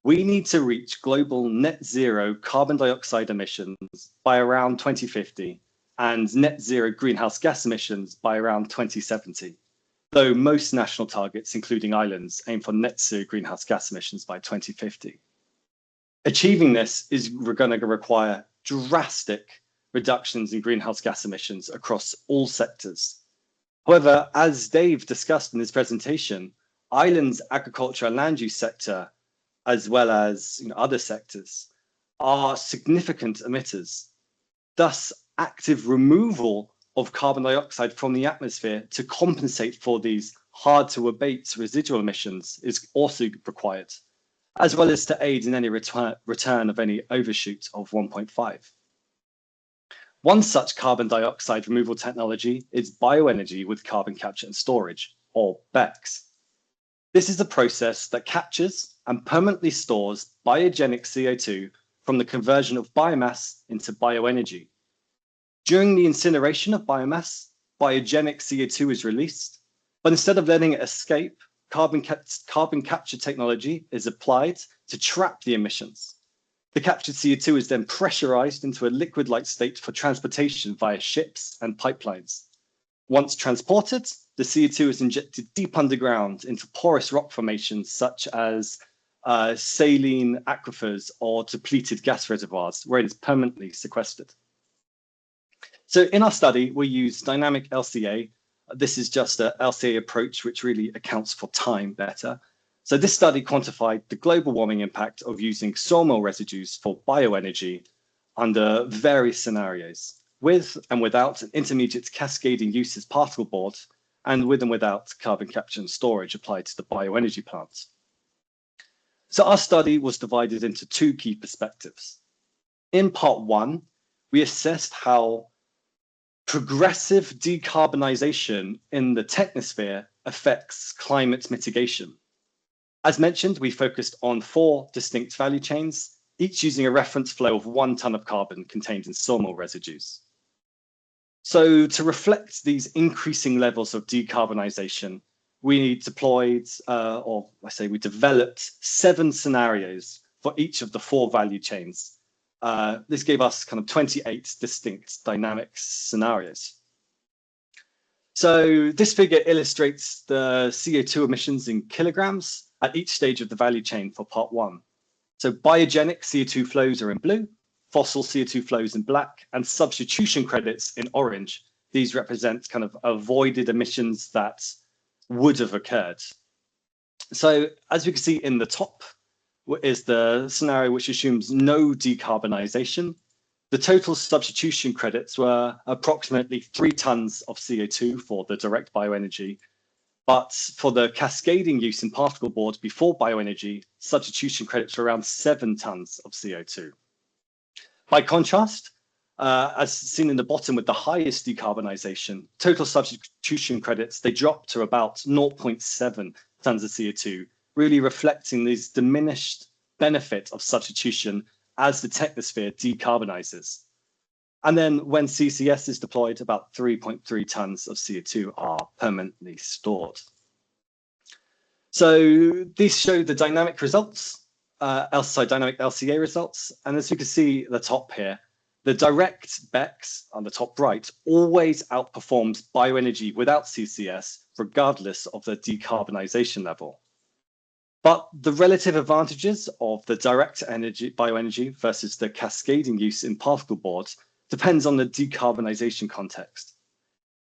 we need to reach global net zero carbon dioxide emissions by around 2050 and net zero greenhouse gas emissions by around 2070, though most national targets, including islands, aim for net zero greenhouse gas emissions by 2050. Achieving this is going to require drastic reductions in greenhouse gas emissions across all sectors. However, as Dave discussed in his presentation, islands' agriculture and land use sector, as well as other sectors, are significant emitters. Thus, active removal of carbon dioxide from the atmosphere to compensate for these hard to abate residual emissions is also required, as well as to aid in any return of any overshoot of 1.5. One such carbon dioxide removal technology is bioenergy with carbon capture and storage, or BECCS. This is a process that captures and permanently stores biogenic CO2 from the conversion of biomass into bioenergy. During the incineration of biomass, biogenic CO2 is released, but instead of letting it escape, carbon capture technology is applied to trap the emissions. The captured CO2 is then pressurized into a liquid-like state for transportation via ships and pipelines. Once transported, the CO2 is injected deep underground into porous rock formations such as saline aquifers or depleted gas reservoirs, where it is permanently sequestered. So in our study, we use dynamic LCA This is just an LCA approach which really accounts for time better. So this study quantified the global warming impact of using sawmill residues for bioenergy under various scenarios, with and without an intermediate cascading use as particle board, and with and without carbon capture and storage applied to the bioenergy plants. So our study was divided into two key perspectives. In part one, we assessed how progressive decarbonization in the technosphere affects climate mitigation. As mentioned, we focused on 4 distinct value chains, each using a reference flow of 1 ton of carbon contained in sawmill residues. So to reflect these increasing levels of decarbonization, we deployed, we developed 7 scenarios for each of the 4 value chains. This gave us kind of 28 distinct dynamic scenarios. So this figure illustrates the CO2 emissions in kilograms at each stage of the value chain for part 1. So biogenic CO2 flows are in blue, fossil CO2 flows in black, and substitution credits in orange. These represent kind of avoided emissions that would have occurred. So as we can see in the top is the scenario which assumes no decarbonization. The total substitution credits were approximately 3 tons of CO2 for the direct bioenergy, but for the cascading use in particle board before bioenergy, substitution credits were around 7 tons of CO2. By contrast, as seen in the bottom with the highest decarbonization, total substitution credits, they dropped to about 0.7 tons of CO2, really reflecting these diminished benefit of substitution as the technosphere decarbonizes. And then when CCS is deployed, about 3.3 tons of CO2 are permanently stored. So these show the dynamic results, dynamic LCA results. And as you can see at the top here, the direct BECCS on the top right always outperforms bioenergy without CCS, regardless of the decarbonization level. But the relative advantages of the direct bioenergy versus the cascading use in particle boards depends on the decarbonization context.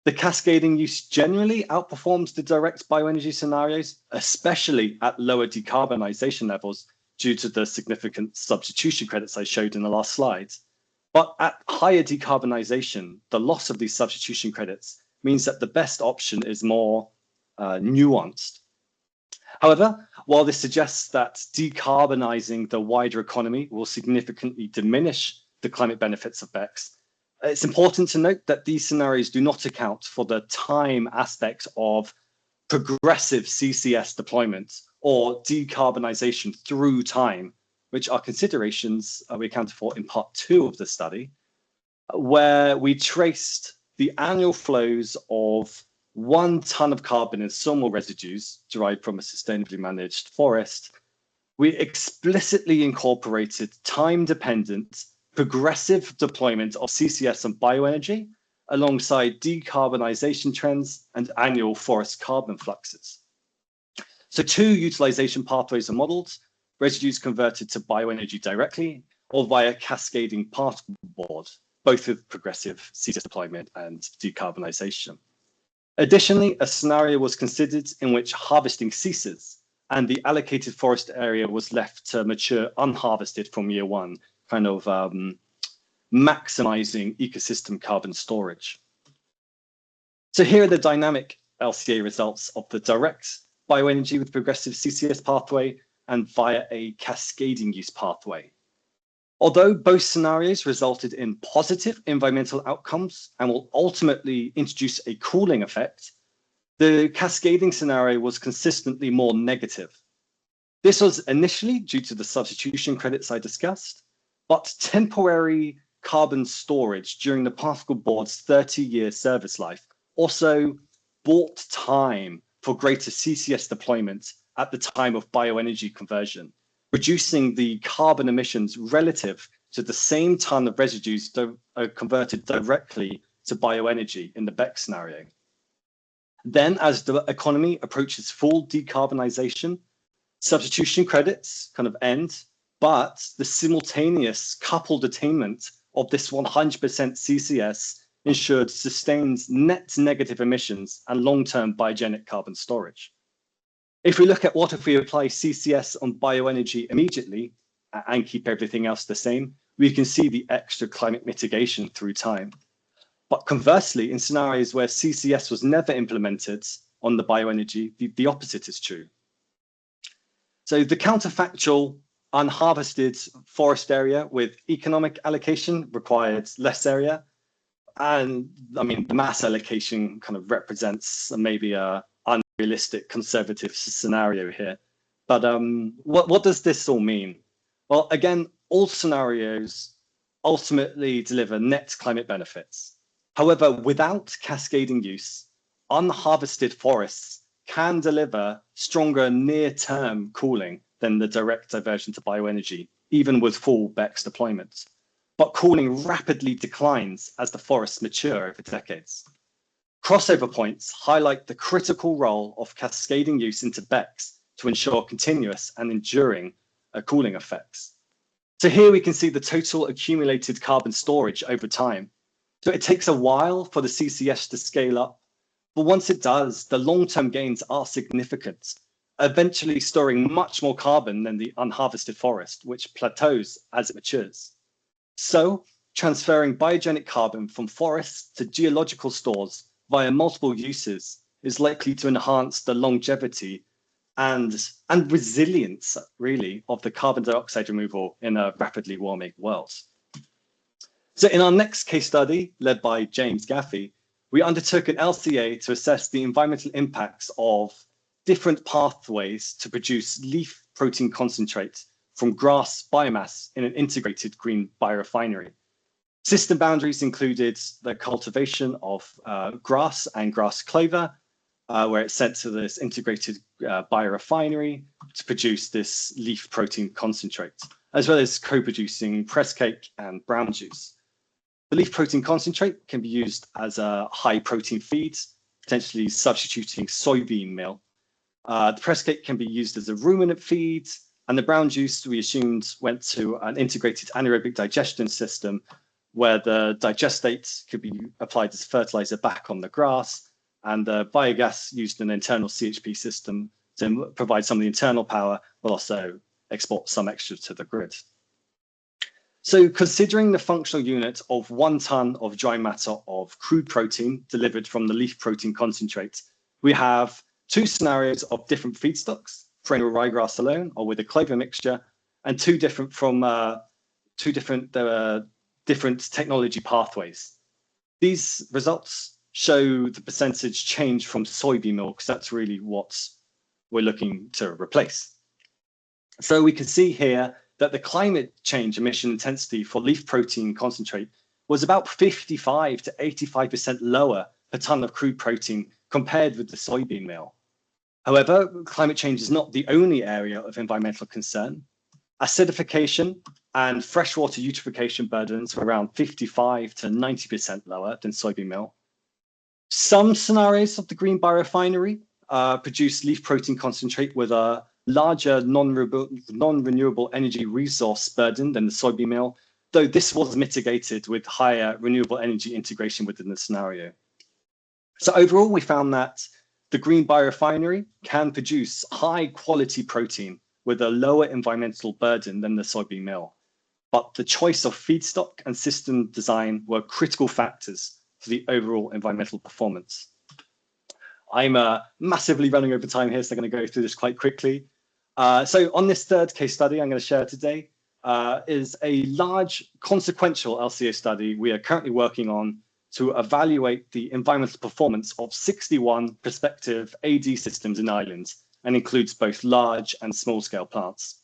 The cascading use generally outperforms the direct bioenergy scenarios, especially at lower decarbonization levels due to the significant substitution credits I showed in the last slide. But at higher decarbonization, the loss of these substitution credits means that the best option is more nuanced. However, while this suggests that decarbonizing the wider economy will significantly diminish the climate benefits of BECCS, it's important to note that these scenarios do not account for the time aspect of progressive CCS deployment or decarbonization through time, which are considerations we accounted for in part 2 of the study, where we traced the annual flows of 1 ton of carbon in sawmill residues derived from a sustainably managed forest. We explicitly incorporated time-dependent progressive deployment of CCS and bioenergy alongside decarbonization trends and annual forest carbon fluxes. So 2 utilization pathways are modeled: residues converted to bioenergy directly or via cascading particle board, both with progressive CCS deployment and decarbonization. Additionally, a scenario was considered in which harvesting ceases and the allocated forest area was left to mature unharvested from year 1, kind of maximizing ecosystem carbon storage. So here are the dynamic LCA results of the direct bioenergy with progressive CCS pathway and via a cascading use pathway. Although both scenarios resulted in positive environmental outcomes and will ultimately introduce a cooling effect, the cascading scenario was consistently more negative. This was initially due to the substitution credits I discussed, but temporary carbon storage during the particle board's 30-year service life also bought time for greater CCS deployment at the time of bioenergy conversion, reducing the carbon emissions relative to the same ton of residues converted directly to bioenergy in the BECCS scenario. Then, as the economy approaches full decarbonization, substitution credits kind of end, but the simultaneous coupled attainment of this 100% CCS ensured sustained net negative emissions and long-term biogenic carbon storage. If we look at what if we apply CCS on bioenergy immediately and keep everything else the same, we can see the extra climate mitigation through time. But conversely, in scenarios where CCS was never implemented on the bioenergy, the opposite is true. So the counterfactual unharvested forest area with economic allocation required less area. And I mean, the mass allocation kind of represents maybe a unrealistic conservative scenario here. But what does this all mean? Well, again, all scenarios ultimately deliver net climate benefits. However, without cascading use, unharvested forests can deliver stronger near-term cooling than the direct diversion to bioenergy, even with full BECCS deployment. But cooling rapidly declines as the forests mature over decades. Crossover points highlight the critical role of cascading use into BECCS to ensure continuous and enduring cooling effects. So here we can see the total accumulated carbon storage over time. So it takes a while for the CCS to scale up, but once it does, the long-term gains are significant, eventually storing much more carbon than the unharvested forest, which plateaus as it matures. So transferring biogenic carbon from forests to geological stores via multiple uses is likely to enhance the longevity and resilience, really, of the carbon dioxide removal in a rapidly warming world. So in our next case study, led by James Gaffey, we undertook an LCA to assess the environmental impacts of different pathways to produce leaf protein concentrate from grass biomass in an integrated green biorefinery. System boundaries included the cultivation of grass and grass clover, where it's sent to this integrated biorefinery to produce this leaf protein concentrate, as well as co-producing press cake and brown juice. The leaf protein concentrate can be used as a high protein feed, potentially substituting soybean meal. The press cake can be used as a ruminant feed, and the brown juice we assumed went to an integrated anaerobic digestion system where the digestate could be applied as fertilizer back on the grass, and the biogas used an internal CHP system to provide some of the internal power, but also export some extra to the grid. So considering the functional unit of 1 ton of dry matter of crude protein delivered from the leaf protein concentrate, we have 2 scenarios of different feedstocks, perennial ryegrass alone or with a clover mixture, and two different technology pathways. These results show the percentage change from soybean meal, because that's really what we're looking to replace. So we can see here that the climate change emission intensity for leaf protein concentrate was about 55 to 85% lower per ton of crude protein compared with the soybean meal. However, climate change is not the only area of environmental concern. Acidification and freshwater eutrophication burdens were around 55 to 90% lower than soybean meal. Some scenarios of the green biorefinery produce leaf protein concentrate with a larger non-renewable energy resource burden than the soybean meal, though this was mitigated with higher renewable energy integration within the scenario. So overall, we found that the green biorefinery can produce high quality protein with a lower environmental burden than the soybean meal. But the choice of feedstock and system design were critical factors for the overall environmental performance. I'm massively running over time here, so I'm going to go through this quite quickly. So on this third case study I'm going to share today is a large consequential LCA study we are currently working on to evaluate the environmental performance of 61 prospective AD systems in Ireland, and includes both large and small-scale plants.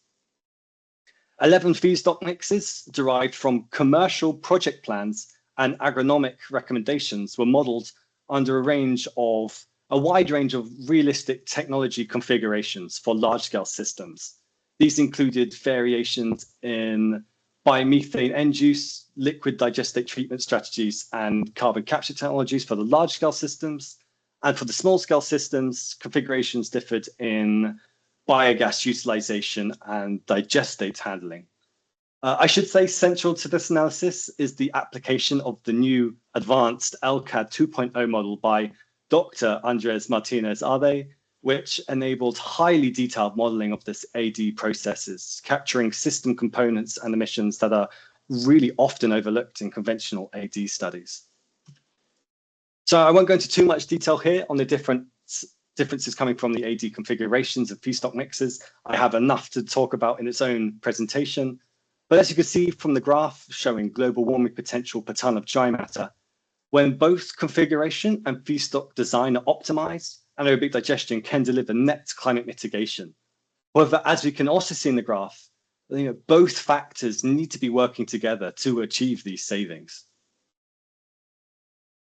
11 feedstock mixes derived from commercial project plans and agronomic recommendations were modeled under a wide range of realistic technology configurations for large-scale systems. These included variations in biomethane end use, liquid digestate treatment strategies, and carbon capture technologies for the large-scale systems. And for the small-scale systems, configurations differed in biogas utilization and digestate handling. I should say central to this analysis is the application of the new advanced LCAD 2.0 model by Dr. Andres Martinez-Ade, which enabled highly detailed modeling of this AD processes, capturing system components and emissions that are really often overlooked in conventional AD studies. So I won't go into too much detail here on the differences coming from the AD configurations of feedstock mixes. I have enough to talk about in its own presentation. But as you can see from the graph showing global warming potential per ton of dry matter, when both configuration and feedstock design are optimized, anaerobic digestion can deliver net climate mitigation. However, as we can also see in the graph, both factors need to be working together to achieve these savings.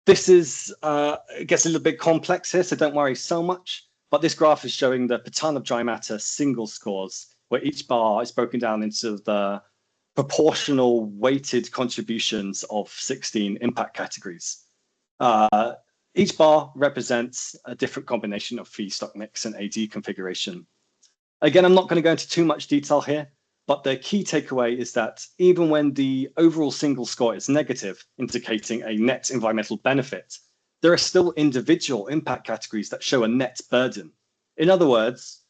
This is, it gets a little bit complex here, so don't worry so much. But this graph is showing the per ton of dry matter single scores, where each bar is broken down into the proportional weighted contributions of 16 impact categories. Each bar represents a different combination of feedstock mix and AD configuration. Again, I'm not going to go into too much detail here, but the key takeaway is that even when the overall single score is negative, indicating a net environmental benefit, there are still individual impact categories that show a net burden. In other words,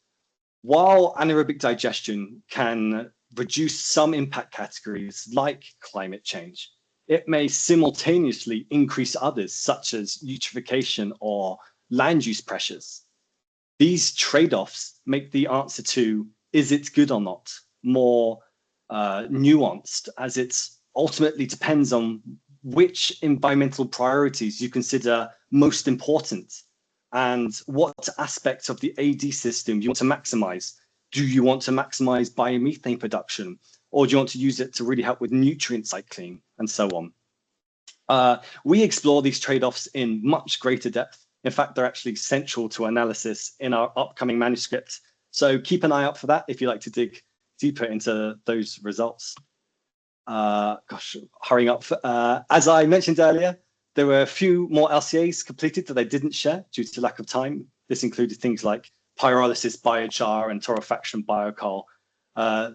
while anaerobic digestion can reduce some impact categories like climate change, it may simultaneously increase others, such as eutrophication or land use pressures. These trade-offs make the answer to, is it good or not, more nuanced, as it ultimately depends on which environmental priorities you consider most important and what aspects of the AD system you want to maximize. Do you want to maximize biomethane production, or do you want to use it to really help with nutrient cycling and so on? We explore these trade-offs in much greater depth. In fact, they're actually central to analysis in our upcoming manuscript. So keep an eye out for that if you like to dig deeper into those results. Hurrying up. As I mentioned earlier, there were a few more LCAs completed that I didn't share due to lack of time. This included things like pyrolysis biochar and torrefaction biocoal.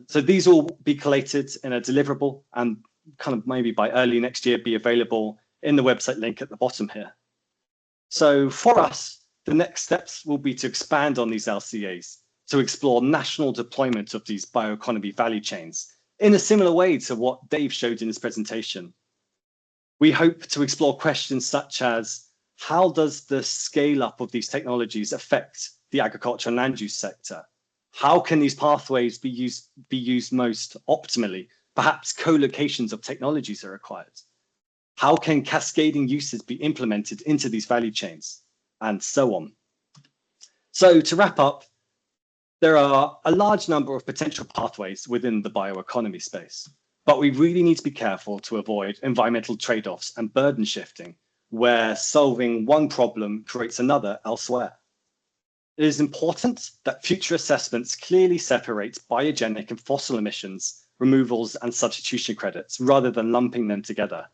So these will be collated in a deliverable and kind of maybe by early next year be available in the website link at the bottom here. So for us, the next steps will be to expand on these LCAs to explore national deployment of these bioeconomy value chains in a similar way to what Dave showed in his presentation. We hope to explore questions such as, how does the scale up of these technologies affect the agriculture and land use sector? How can these pathways be used most optimally? Perhaps co-locations of technologies are required. How can cascading uses be implemented into these value chains? And so on. So to wrap up, there are a large number of potential pathways within the bioeconomy space, but we really need to be careful to avoid environmental trade-offs and burden shifting, where solving one problem creates another elsewhere. It is important that future assessments clearly separate biogenic and fossil emissions, removals and substitution credits, rather than lumping them together,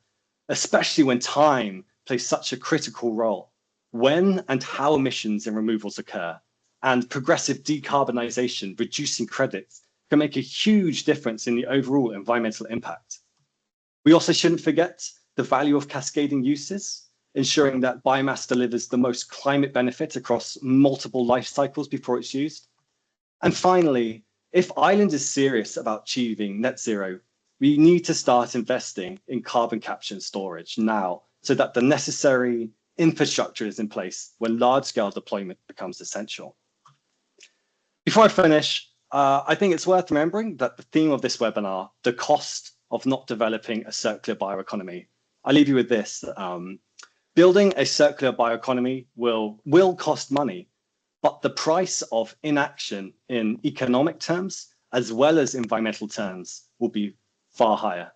especially when time plays such a critical role. When and how emissions and removals occur, and progressive decarbonization, reducing credits, can make a huge difference in the overall environmental impact. We also shouldn't forget the value of cascading uses, ensuring that biomass delivers the most climate benefit across multiple life cycles before it's used. And finally, if Ireland is serious about achieving net zero, we need to start investing in carbon capture and storage now, so that the necessary infrastructure is in place when large-scale deployment becomes essential. Before I finish, I think it's worth remembering that the theme of this webinar, the cost of not developing a circular bioeconomy. I leave you with this. Building a circular bioeconomy will cost money, but the price of inaction in economic terms, as well as environmental terms, will be far higher.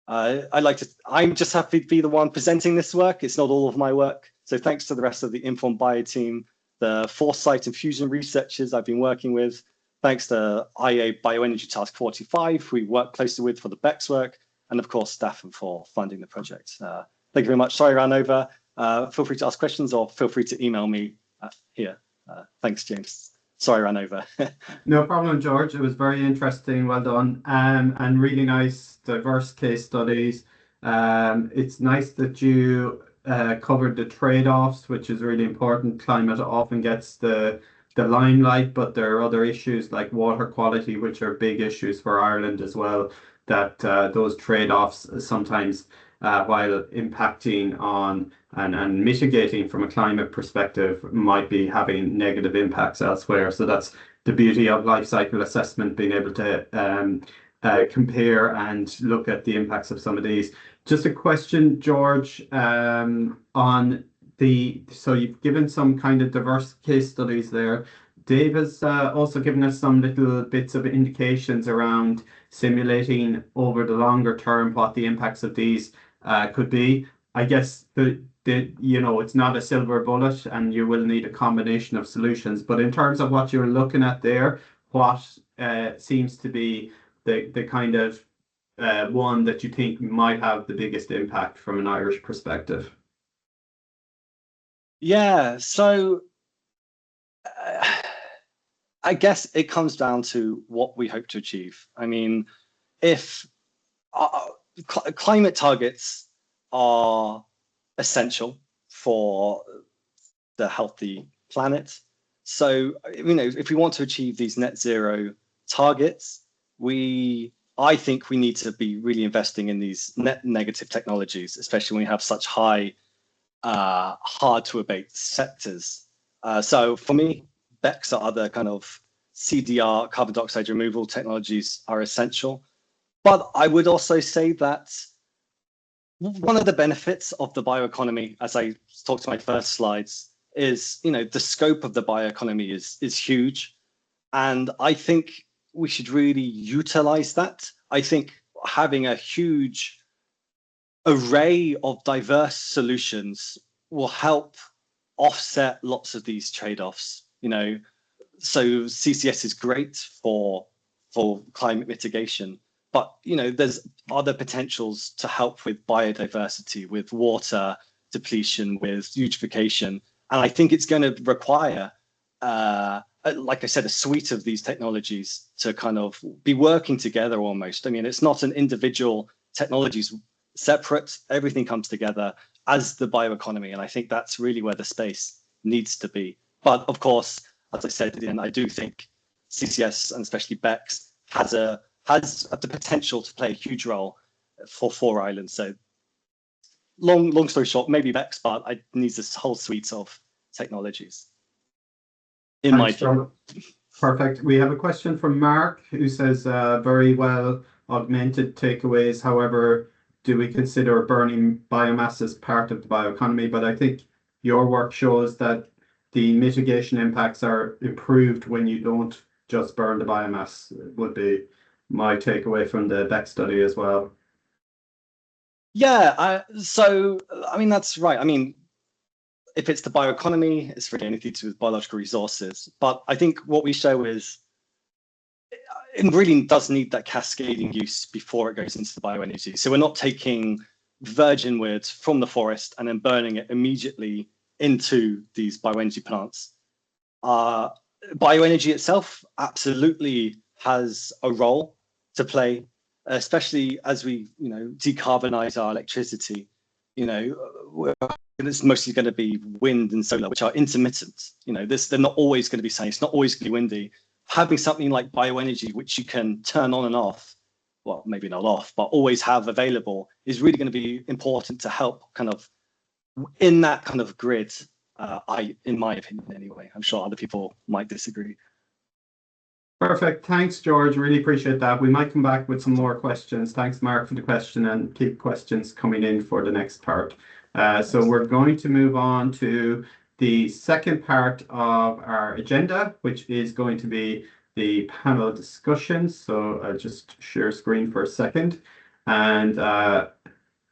I'm just happy to be the one presenting this work. It's not all of my work. So thanks to the rest of the InformBio team, the Foresight and Fusion researchers I've been working with, thanks to IA Bioenergy Task 45, who we work closely with for the BECS work, and of course, staff for funding the project. Thank you very much. Sorry I ran over. Feel free to ask questions or feel free to email me here. Thanks, James. Sorry, I ran over. No problem, George. It was very interesting. Well done. And really nice, diverse case studies. It's nice that you covered the trade-offs, which is really important. Climate often gets the limelight, but there are other issues like water quality, which are big issues for Ireland as well, that those trade-offs sometimes, while impacting on and mitigating from a climate perspective, might be having negative impacts elsewhere. So that's the beauty of life cycle assessment, being able to compare and look at the impacts of some of these. Just a question, George, on so you've given some kind of diverse case studies there. Dave has also given us some little bits of indications around simulating over the longer term what the impacts of these could be. I guess it's not a silver bullet, and you will need a combination of solutions. But in terms of what you're looking at there, what seems to be the kind of one that you think might have the biggest impact from an Irish perspective? Yeah, so I guess it comes down to what we hope to achieve. I mean, if climate targets are essential for the healthy planet, so if we want to achieve these net zero targets, I think we need to be really investing in these net negative technologies, especially when we have such high hard to abate sectors. So for me, BECCS or other kind of CDR, carbon dioxide removal technologies are essential. But I would also say that one of the benefits of the bioeconomy, as I talked to my first slides, is the scope of the bioeconomy is huge. And I think we should really utilize that. I think having a huge array of diverse solutions will help offset lots of these trade-offs. So CCS is great for climate mitigation, but there's other potentials to help with biodiversity, with water depletion, with eutrophication, and I think it's going to require, like I said, a suite of these technologies to kind of be working together almost. I mean, it's not an individual technologies separate, everything comes together as the bioeconomy, and I think that's really where the space needs to be. But of course, as I said, I do think CCS and especially BECCS has the potential to play a huge role for Ireland. So long story short, maybe BECCS, but I need this whole suite of technologies. Thanks, John. Perfect. We have a question from Mark, who says, very well augmented takeaways. However, do we consider burning biomass as part of the bioeconomy? But I think your work shows that the mitigation impacts are improved when you don't just burn the biomass, would be my takeaway from the BECCS study as well. Yeah, so I mean, that's right. I mean, if it's the bioeconomy, it's really anything to do with biological resources. But I think what we show is it really does need that cascading use before it goes into the bioenergy. So we're not taking virgin wood from the forest and then burning it immediately into these bioenergy plants. Bioenergy itself absolutely has a role to play, especially as we decarbonize our electricity. It's mostly going to be wind and solar, which are intermittent. They're not always going to be sunny. It's not always going to be windy. Having something like bioenergy, which you can turn on and off, well, maybe not off, but always have available, is really going to be important to help kind of in that kind of grid. In my opinion, anyway. I'm sure other people might disagree. Perfect. Thanks, George. Really appreciate that. We might come back with some more questions. Thanks, Mark, for the question, and keep questions coming in for the next part. So we're going to move on to the second part of our agenda, which is going to be the panel discussions. So I'll just share screen for a second. And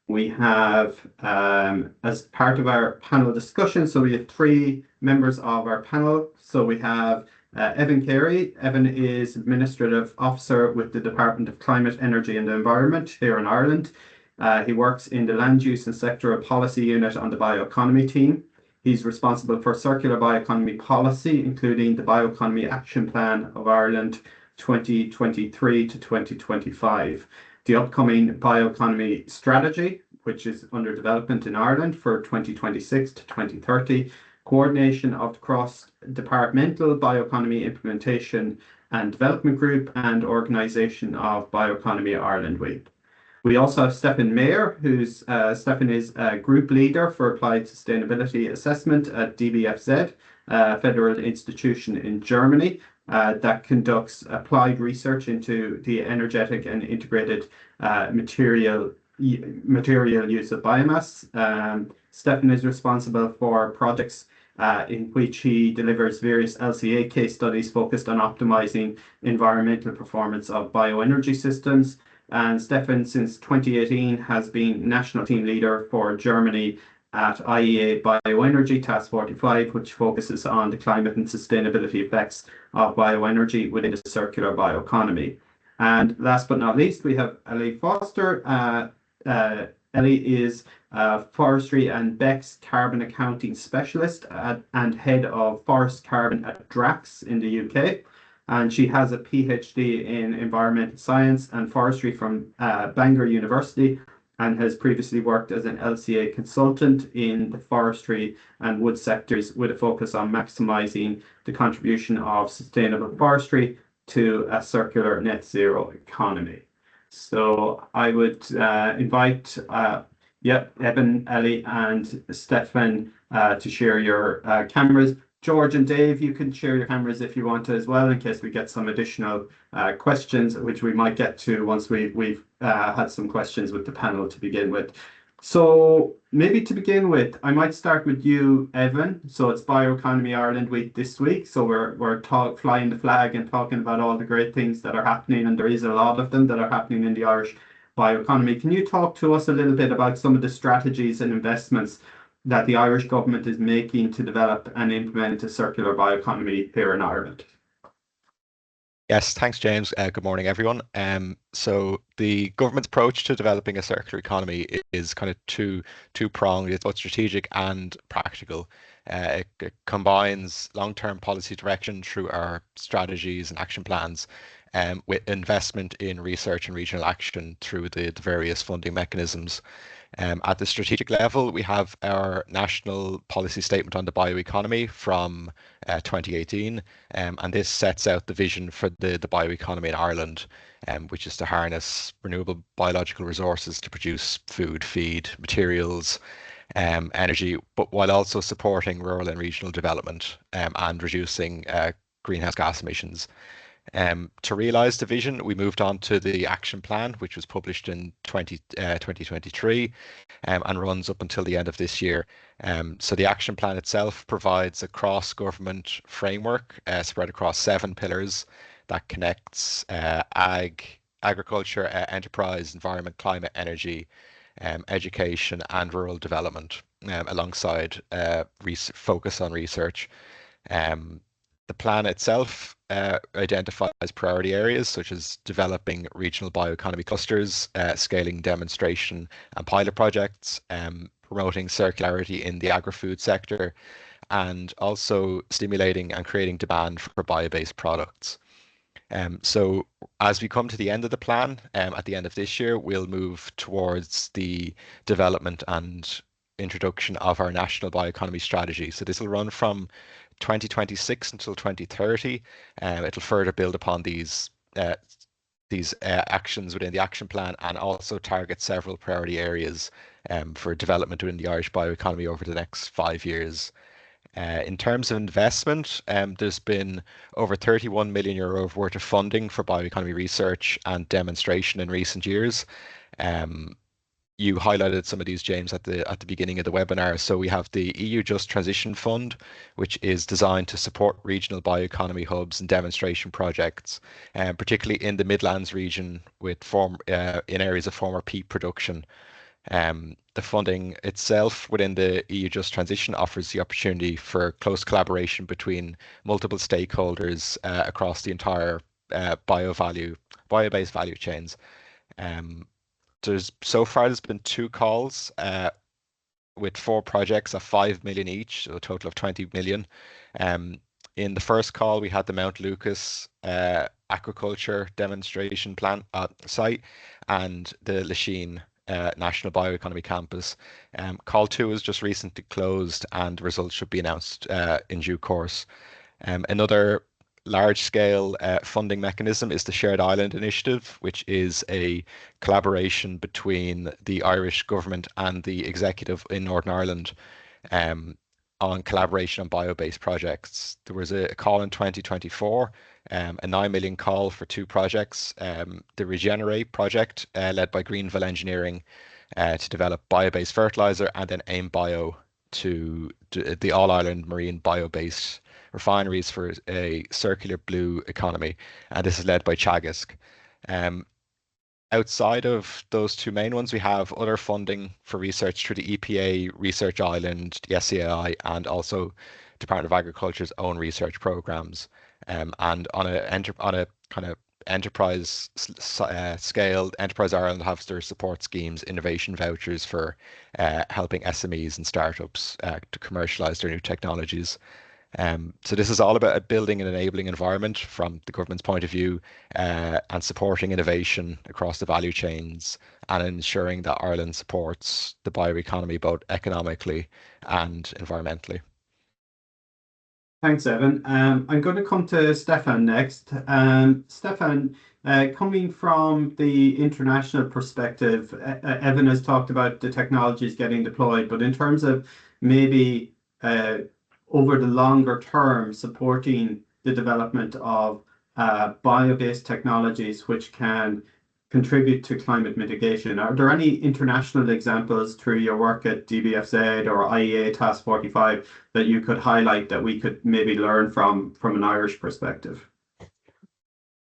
we have, as part of our panel discussion, so we have 3 members of our panel. So we have Evan Carey. Evan is Administrative Officer with the Department of Climate, Energy and the Environment here in Ireland. He works in the Land Use and Sectoral Policy Unit on the Bioeconomy team. He's responsible for circular bioeconomy policy, including the Bioeconomy Action Plan of Ireland 2023 to 2025, the upcoming bioeconomy strategy, which is under development in Ireland for 2026 to 2030, coordination of the cross-departmental bioeconomy implementation and development group, and organisation of Bioeconomy Ireland Week. We also have Stefan Mayer, Stefan is a group leader for applied sustainability assessment at DBFZ, a federal institution in Germany that conducts applied research into the energetic and integrated material use of biomass. Stefan is responsible for projects in which he delivers various LCA case studies focused on optimizing environmental performance of bioenergy systems. And Stefan, since 2018, has been national team leader for Germany at IEA Bioenergy Task 45, which focuses on the climate and sustainability effects of bioenergy within the circular bioeconomy. And last but not least, we have Ellie Foster. Ellie is Forestry and BECS Carbon Accounting Specialist and Head of Forest Carbon at Drax in the UK. And she has a PhD in environmental science and forestry from Bangor University, and has previously worked as an LCA consultant in the forestry and wood sectors with a focus on maximizing the contribution of sustainable forestry to a circular net zero economy. So I would invite Evan, Ellie, and Stefan to share your cameras. George and Dave, you can share your cameras if you want to as well, in case we get some additional questions, which we might get to once we've had some questions with the panel to begin with. So maybe to begin with, I might start with you, Evan. So it's Bioeconomy Ireland Week this week. So we're flying the flag and talking about all the great things that are happening, and there is a lot of them that are happening in the Irish bioeconomy. Can you talk to us a little bit about some of the strategies and investments that the Irish government is making to develop and implement a circular bioeconomy here in Ireland? Yes, thanks, James. Good morning, everyone. So the government's approach to developing a circular economy is kind of two-pronged. It's both strategic and practical. It combines long-term policy direction through our strategies and action plans, with investment in research and regional action through the various funding mechanisms. At the strategic level, we have our national policy statement on the bioeconomy from 2018, and this sets out the vision for the bioeconomy in Ireland, which is to harness renewable biological resources to produce food, feed, materials, energy, but while also supporting rural and regional development and reducing greenhouse gas emissions. To realise the vision, we moved on to the action plan, which was published in 2023 and runs up until the end of this year. So the action plan itself provides a cross-government framework spread across 7 pillars that connects agriculture, enterprise, environment, climate, energy, education and rural development, alongside focus on research. The plan itself identifies priority areas such as developing regional bioeconomy clusters, scaling demonstration and pilot projects, promoting circularity in the agri-food sector, and also stimulating and creating demand for bio-based products. So as we come to the end of the plan, at the end of this year, we'll move towards the development and introduction of our national bioeconomy strategy. So this will run from 2026 until 2030. It'll further build upon these actions within the action plan, and also target several priority areas for development within the Irish bioeconomy over the next 5 years. In terms of investment, there's been over 31 million euro worth of funding for bioeconomy research and demonstration in recent years. You highlighted some of these, James, at the beginning of the webinar. So we have the EU Just Transition Fund, which is designed to support regional bioeconomy hubs and demonstration projects, particularly in the Midlands region with in areas of former peat production. The funding itself within the EU Just Transition offers the opportunity for close collaboration between multiple stakeholders across the entire bio-based value chains. So far there's been 2 calls, with 4 projects of 5 million each, so a total of 20 million. In the first call, we had the Mount Lucas aquaculture demonstration plant site and the Lachine National Bioeconomy Campus. Call 2 was just recently closed and results should be announced in due course. Another large-scale funding mechanism is the Shared Island Initiative, which is a collaboration between the Irish government and the executive in Northern Ireland on collaboration on bio-based projects. There was a call in 2024, a 9 million call for 2 projects. The Regenerate project, led by Greenville Engineering, to develop bio-based fertilizer, and then AIM Bio to the All-Ireland Marine bio-based refineries for a circular blue economy, and this is led by Teagasc. Outside of those 2 main ones, we have other funding for research through the EPA, Research Island, the SCAI, and also Department of Agriculture's own research programs. And on a kind of enterprise scale, Enterprise Ireland has their support schemes, innovation vouchers for helping SMEs and startups to commercialize their new technologies. So this is all about building an enabling environment from the government's point of view, and supporting innovation across the value chains and ensuring that Ireland supports the bioeconomy both economically and environmentally. Thanks, Evan. I'm going to come to Stefan next. Stefan, coming from the international perspective, Evan has talked about the technologies getting deployed, but in terms of maybe over the longer term, supporting the development of bio-based technologies which can contribute to climate mitigation. Are there any international examples through your work at DBFZ or IEA Task 45 that you could highlight that we could maybe learn from an Irish perspective?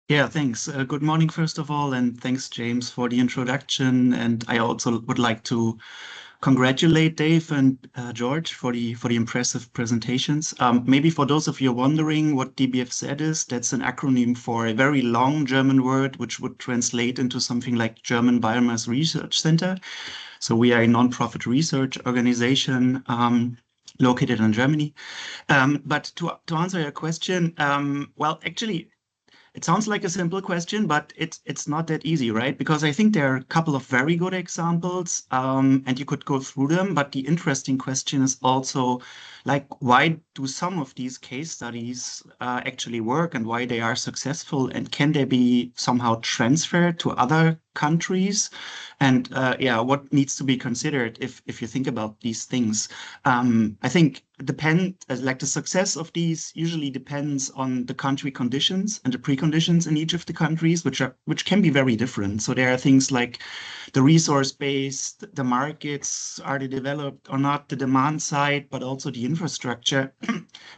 Yeah, thanks. Good morning, first of all, and thanks, James, for the introduction. And I also would like to congratulate Dave and George for the impressive presentations. Maybe for those of you wondering what DBFZ is, that's an acronym for a very long German word, which would translate into something like German Biomass Research Center. So we are a non-profit research organization located in Germany. But to answer your question, well, actually, it sounds like a simple question, but it's not that easy, right? Because I think there are a couple of very good examples, and you could go through them. But the interesting question is also, like, why do some of these case studies actually work, and why they are successful, and can they be somehow transferred to other countries? And yeah, what needs to be considered if you think about these things? I think the success of these usually depends on the country conditions and the preconditions in each of the countries, which can be very different. So there are things like the resource base, the markets, are they developed or not, the demand side, but also the infrastructure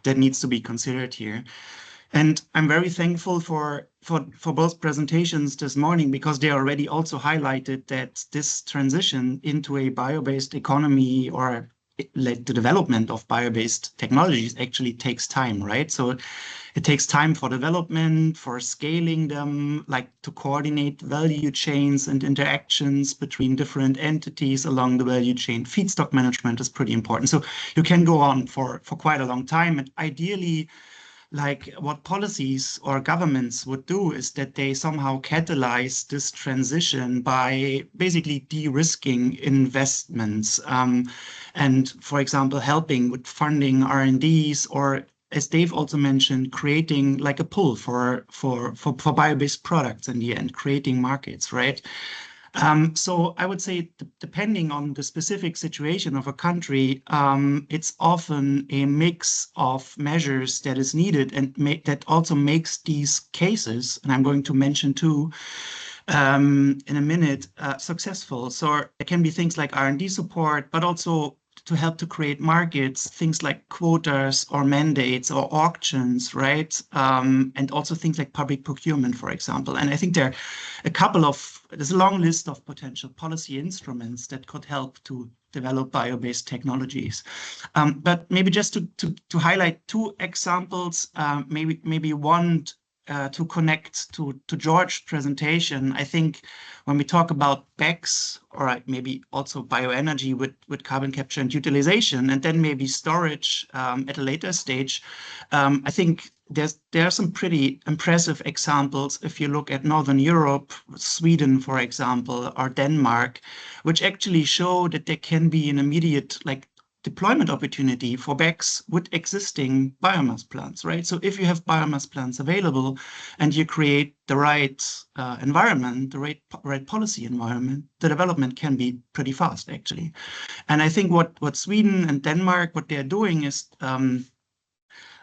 that needs to be considered here. And I'm very thankful for both presentations this morning, because they already also highlighted that this transition into a bio-based economy, or the development of bio-based technologies, actually takes time, right? So it takes time for development, for scaling them, like to coordinate value chains and interactions between different entities along the value chain. Feedstock management is pretty important. So you can go on for quite a long time. And ideally, like what policies or governments would do is that they somehow catalyze this transition by basically de-risking investments, and, for example, helping with funding R&Ds, or, as Dave also mentioned, creating like a pull for bio-based products in the end, creating markets, right? So I would say, depending on the specific situation of a country, it's often a mix of measures that is needed, and that also makes these cases, and I'm going to mention two in a minute, successful. So it can be things like R&D support, but also to help to create markets, things like quotas or mandates or auctions, right? And also things like public procurement, for example. And I think there's a long list of potential policy instruments that could help to develop bio-based technologies. But maybe just to highlight two examples, maybe one to connect to George's presentation, I think when we talk about BECCS, or maybe also bioenergy with carbon capture and utilization, and then maybe storage at a later stage, I think there are some pretty impressive examples if you look at Northern Europe, Sweden, for example, or Denmark, which actually show that there can be an immediate deployment opportunity for BECCS with existing biomass plants, right? So if you have biomass plants available and you create the right environment, the right policy environment, the development can be pretty fast, actually. And I think what Sweden and Denmark, what they're doing is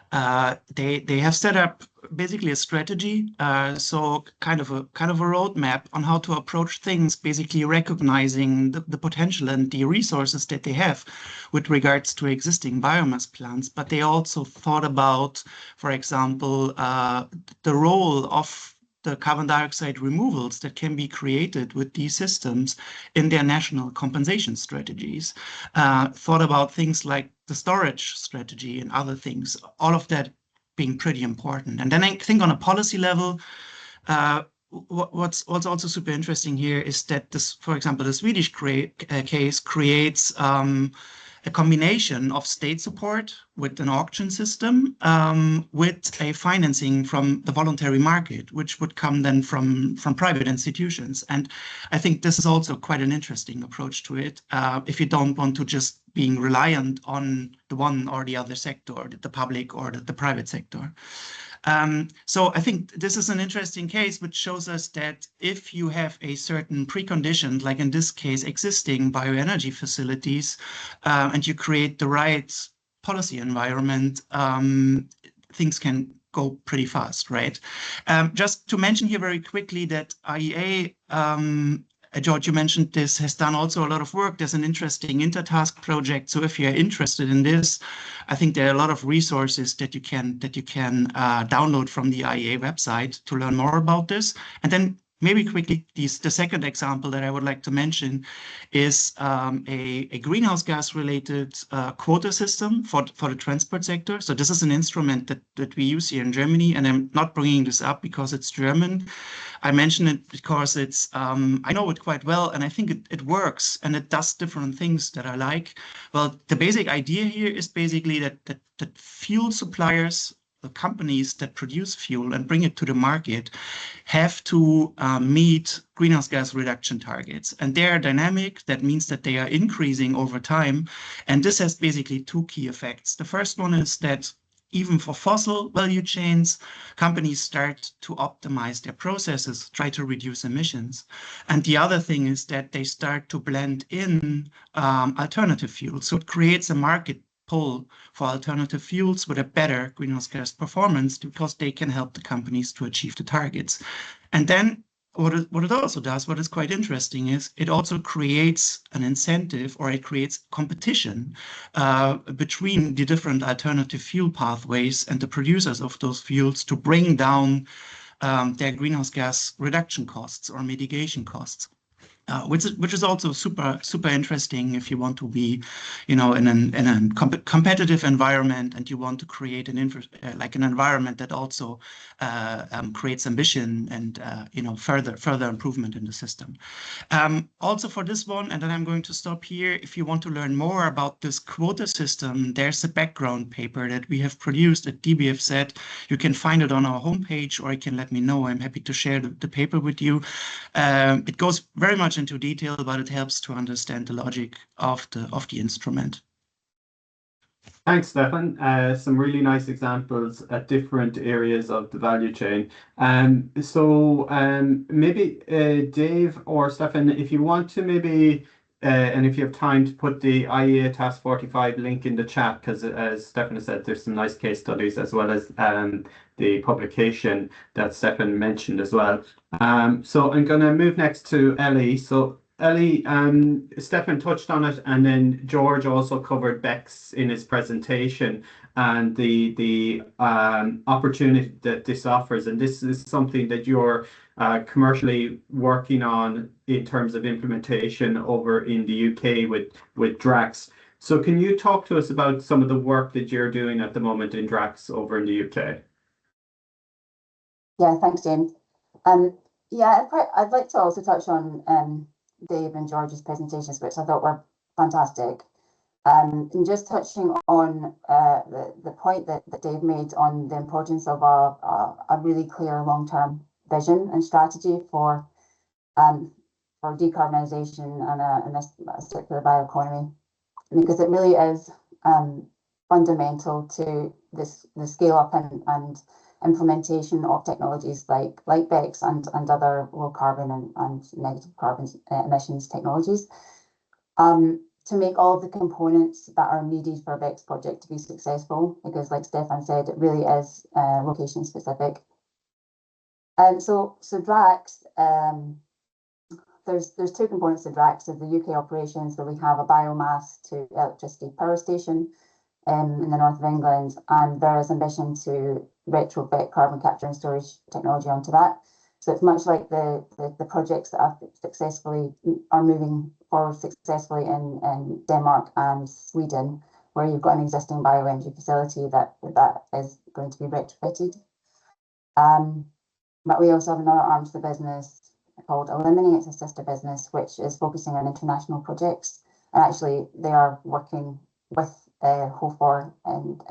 they have set up basically a strategy, so kind of a roadmap on how to approach things, basically recognizing the potential and the resources that they have with regards to existing biomass plants. But they also thought about, for example, the role of the carbon dioxide removals that can be created with these systems in their national compensation strategies. Thought about things like the storage strategy and other things, all of that being pretty important. And then I think on a policy level, what's also super interesting here is that this, for example, the Swedish case creates a combination of state support with an auction system with a financing from the voluntary market, which would come then from private institutions. And I think this is also quite an interesting approach to it, if you don't want to just being reliant on the one or the other sector, the public or the private sector. So I think this is an interesting case, which shows us that if you have a certain precondition, like in this case, existing bioenergy facilities, and you create the right policy environment, things can go pretty fast, right? Just to mention here very quickly that IEA, George, you mentioned this, has done also a lot of work. There's an interesting Intertask project. So if you're interested in this, I think there are a lot of resources that you can download from the IEA website to learn more about this. And then maybe quickly, the second example that I would like to mention is a greenhouse gas related quota system for the transport sector. So this is an instrument that we use here in Germany, and I'm not bringing this up because it's German. I mention it because it's I know it quite well, and I think it works, and it does different things that I like. Well, the basic idea here is basically that fuel suppliers, the companies that produce fuel and bring it to the market, have to meet greenhouse gas reduction targets. And they are dynamic. That means that they are increasing over time. And this has basically two key effects. The first one is that even for fossil value chains, companies start to optimize their processes, try to reduce emissions. And the other thing is that they start to blend in alternative fuels. So it creates a market pull for alternative fuels with a better greenhouse gas performance, because they can help the companies to achieve the targets. And then what it also does, what is quite interesting, is it also creates an incentive, or it creates competition between the different alternative fuel pathways and the producers of those fuels to bring down their greenhouse gas reduction costs or mitigation costs. Which is also super interesting if you want to be, in a competitive environment, and you want to create an environment that also creates ambition and further improvement in the system. Also for this one, and then I'm going to stop here. If you want to learn more about this quota system, there's a background paper that we have produced at DBFZ. You can find it on our homepage, or you can let me know. I'm happy to share the paper with you. It goes very much into detail, but it helps to understand the logic of the instrument. Thanks, Stefan. Some really nice examples at different areas of the value chain. Maybe Dave or Stefan, if you want to maybe, and if you have time to put the IEA Task 45 link in the chat, because as Stefan said, there's some nice case studies, as well as the publication that Stefan mentioned as well. So I'm going to move next to Ellie. So Ellie, Stefan touched on it, and then George also covered BECCS in his presentation, and the opportunity that this offers. And this is something that you're commercially working on in terms of implementation over in the UK with DRAX. So can you talk to us about some of the work that you're doing at the moment in DRAX over in the UK? Yeah, thanks, James. Yeah, I'd like to also touch on Dave and George's presentations, which I thought were fantastic. And just touching on the point that Dave made on the importance of a really clear long-term vision and strategy for decarbonisation and a circular bioeconomy, because it really is fundamental to the scale up and implementation of technologies like BECCS and other low carbon and negative carbon emissions technologies, to make all of the components that are needed for a BECCS project to be successful, because like Stefan said, it really is location specific. So DRAX, there's two components to DRAX. There's the UK operations, where we have a biomass to electricity power station in the north of England, and there is ambition to retrofit carbon capture and storage technology onto that. So it's much like the projects that are moving forward successfully in Denmark and Sweden, where you've got an existing bioenergy facility that is going to be retrofitted. But we also have another arm to the business called Eliminating. It's a sister business which is focusing on international projects, and actually they are working with HOFOR and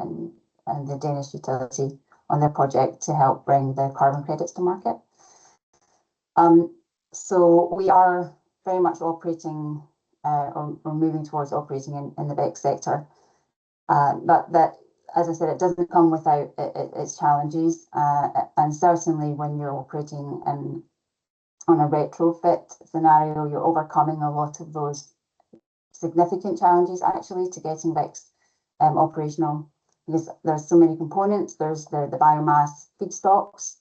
the Danish utility on their project to help bring the carbon credits to market. So we are very much operating or moving towards operating in the BECCS sector. But that, as I said, it doesn't come without its challenges. And certainly when you're operating on a retrofit scenario, you're overcoming a lot of those significant challenges actually to getting BECCS operational, because there's so many components. There's the biomass feedstocks,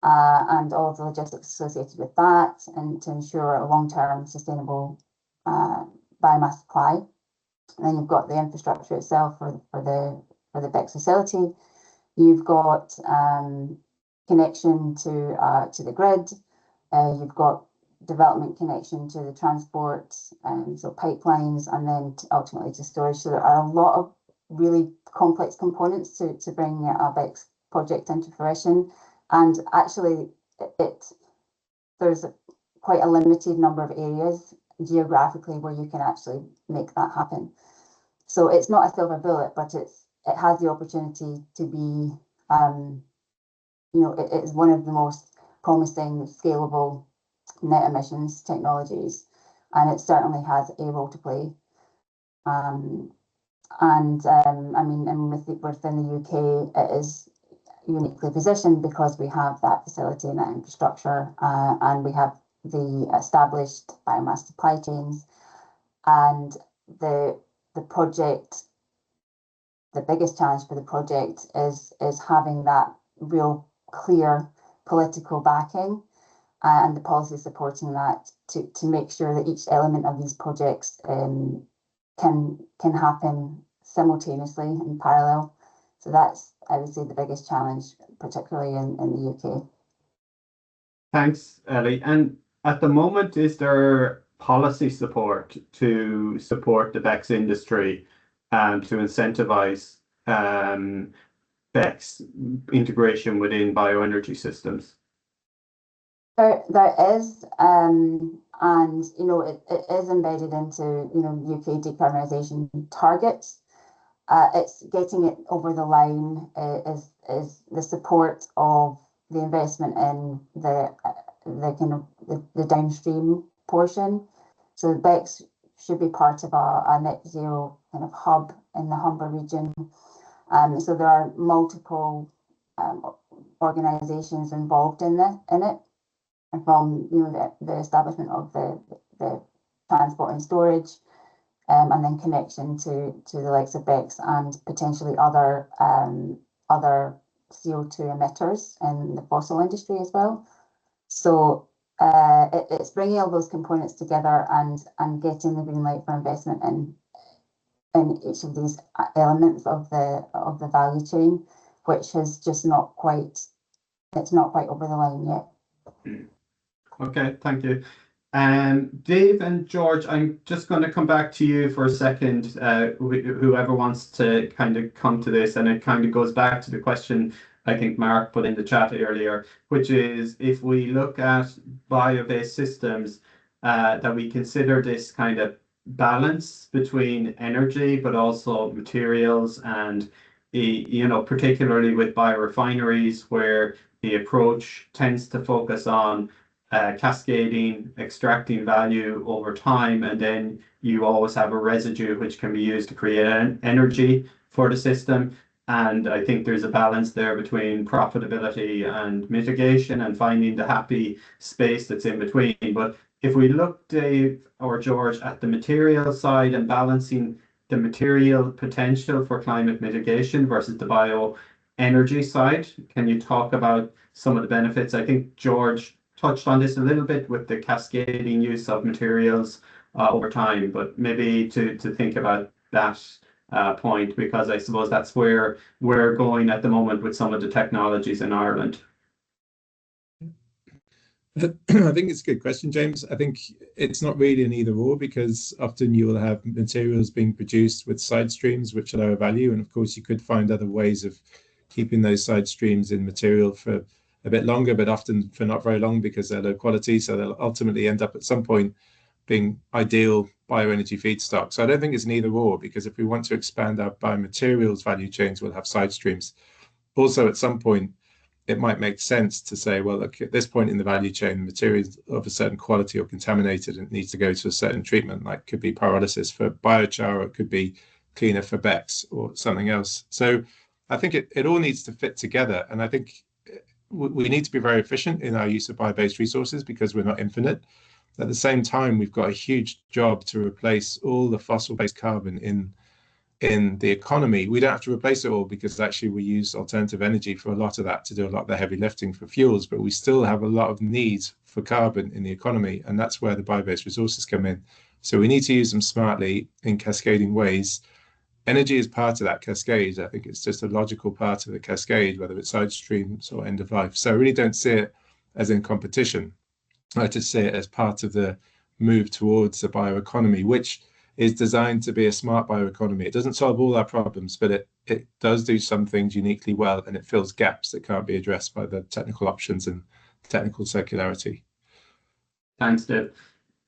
and all of the logistics associated with that, and to ensure a long-term sustainable biomass supply. And then you've got the infrastructure itself for the BECCS facility. You've got connection to the grid. You've got development connection to the transport, so pipelines, and then ultimately to storage. So there are a lot of really complex components to bring a BECCS project into fruition. And actually, there's quite a limited number of areas geographically where you can actually make that happen. So it's not a silver bullet, but it has the opportunity to be, it is one of the most promising, scalable net emissions technologies, and it certainly has a role to play. I mean, and within the UK, it is uniquely positioned because we have that facility and that infrastructure, and we have the established biomass supply chains, and the project. The biggest challenge for the project is having that real clear political backing and the policy supporting that to make sure that each element of these projects can happen simultaneously in parallel. So that's, I would say, the biggest challenge, particularly in the UK. Thanks, Ellie. And at the moment, is there policy support to support the BECCS industry to incentivize BECCS integration within bioenergy systems? There is, and it is embedded into UK decarbonisation targets. It's getting it over the line is the support of the investment in the kind of the downstream portion. So BECCS should be part of a net zero kind of hub in the Humber region. So there are multiple organisations involved in it, from the establishment of the transport and storage, and then connection to the likes of BECCS and potentially other CO2 emitters in the fossil industry as well. So it's bringing all those components together and getting the green light for investment in each of these elements of the value chain, which is just not quite over the line yet. Okay, thank you. Dave and George, I'm just going to come back to you for a second, whoever wants to kind of come to this, and it kind of goes back to the question I think Mark put in the chat earlier, which is if we look at bio-based systems, that we consider this kind of balance between energy, but also materials, and particularly with biorefineries, where the approach tends to focus on cascading, extracting value over time, and then you always have a residue which can be used to create energy for the system. And I think there's a balance there between profitability and mitigation and finding the happy space that's in between. But if we look, Dave or George, at the material side and balancing the material potential for climate mitigation versus the bioenergy side, can you talk about some of the benefits? I think George touched on this a little bit with the cascading use of materials over time, but maybe to think about that point, because I suppose that's where we're going at the moment with some of the technologies in Ireland. I think it's a good question, James. I think it's not really an either or, because often you will have materials being produced with side streams which are lower value, and of course you could find other ways of keeping those side streams in material for a bit longer, but often for not very long because they're low quality, so they'll ultimately end up at some point being ideal bioenergy feedstock. So I don't think it's an either or, because if we want to expand our biomaterials value chains, we'll have side streams. Also, at some point, it might make sense to say, well, look, at this point in the value chain, the material is of a certain quality or contaminated and it needs to go to a certain treatment, like could be pyrolysis for biochar, or it could be cleaner for BECCS or something else. So I think it all needs to fit together. And I think we need to be very efficient in our use of bio-based resources because we're not infinite. At the same time, we've got a huge job to replace all the fossil-based carbon in the economy. We don't have to replace it all, because actually we use alternative energy for a lot of that to do a lot of the heavy lifting for fuels, but we still have a lot of needs for carbon in the economy, and that's where the bio-based resources come in. So we need to use them smartly in cascading ways. Energy is part of that cascade. I think it's just a logical part of the cascade, whether it's side streams or end of life. So I really don't see it as in competition. I just see it as part of the move towards a bioeconomy, which is designed to be a smart bioeconomy. It doesn't solve all our problems, but it does do some things uniquely well, and it fills gaps that can't be addressed by the technical options and technical circularity. Thanks, Dave.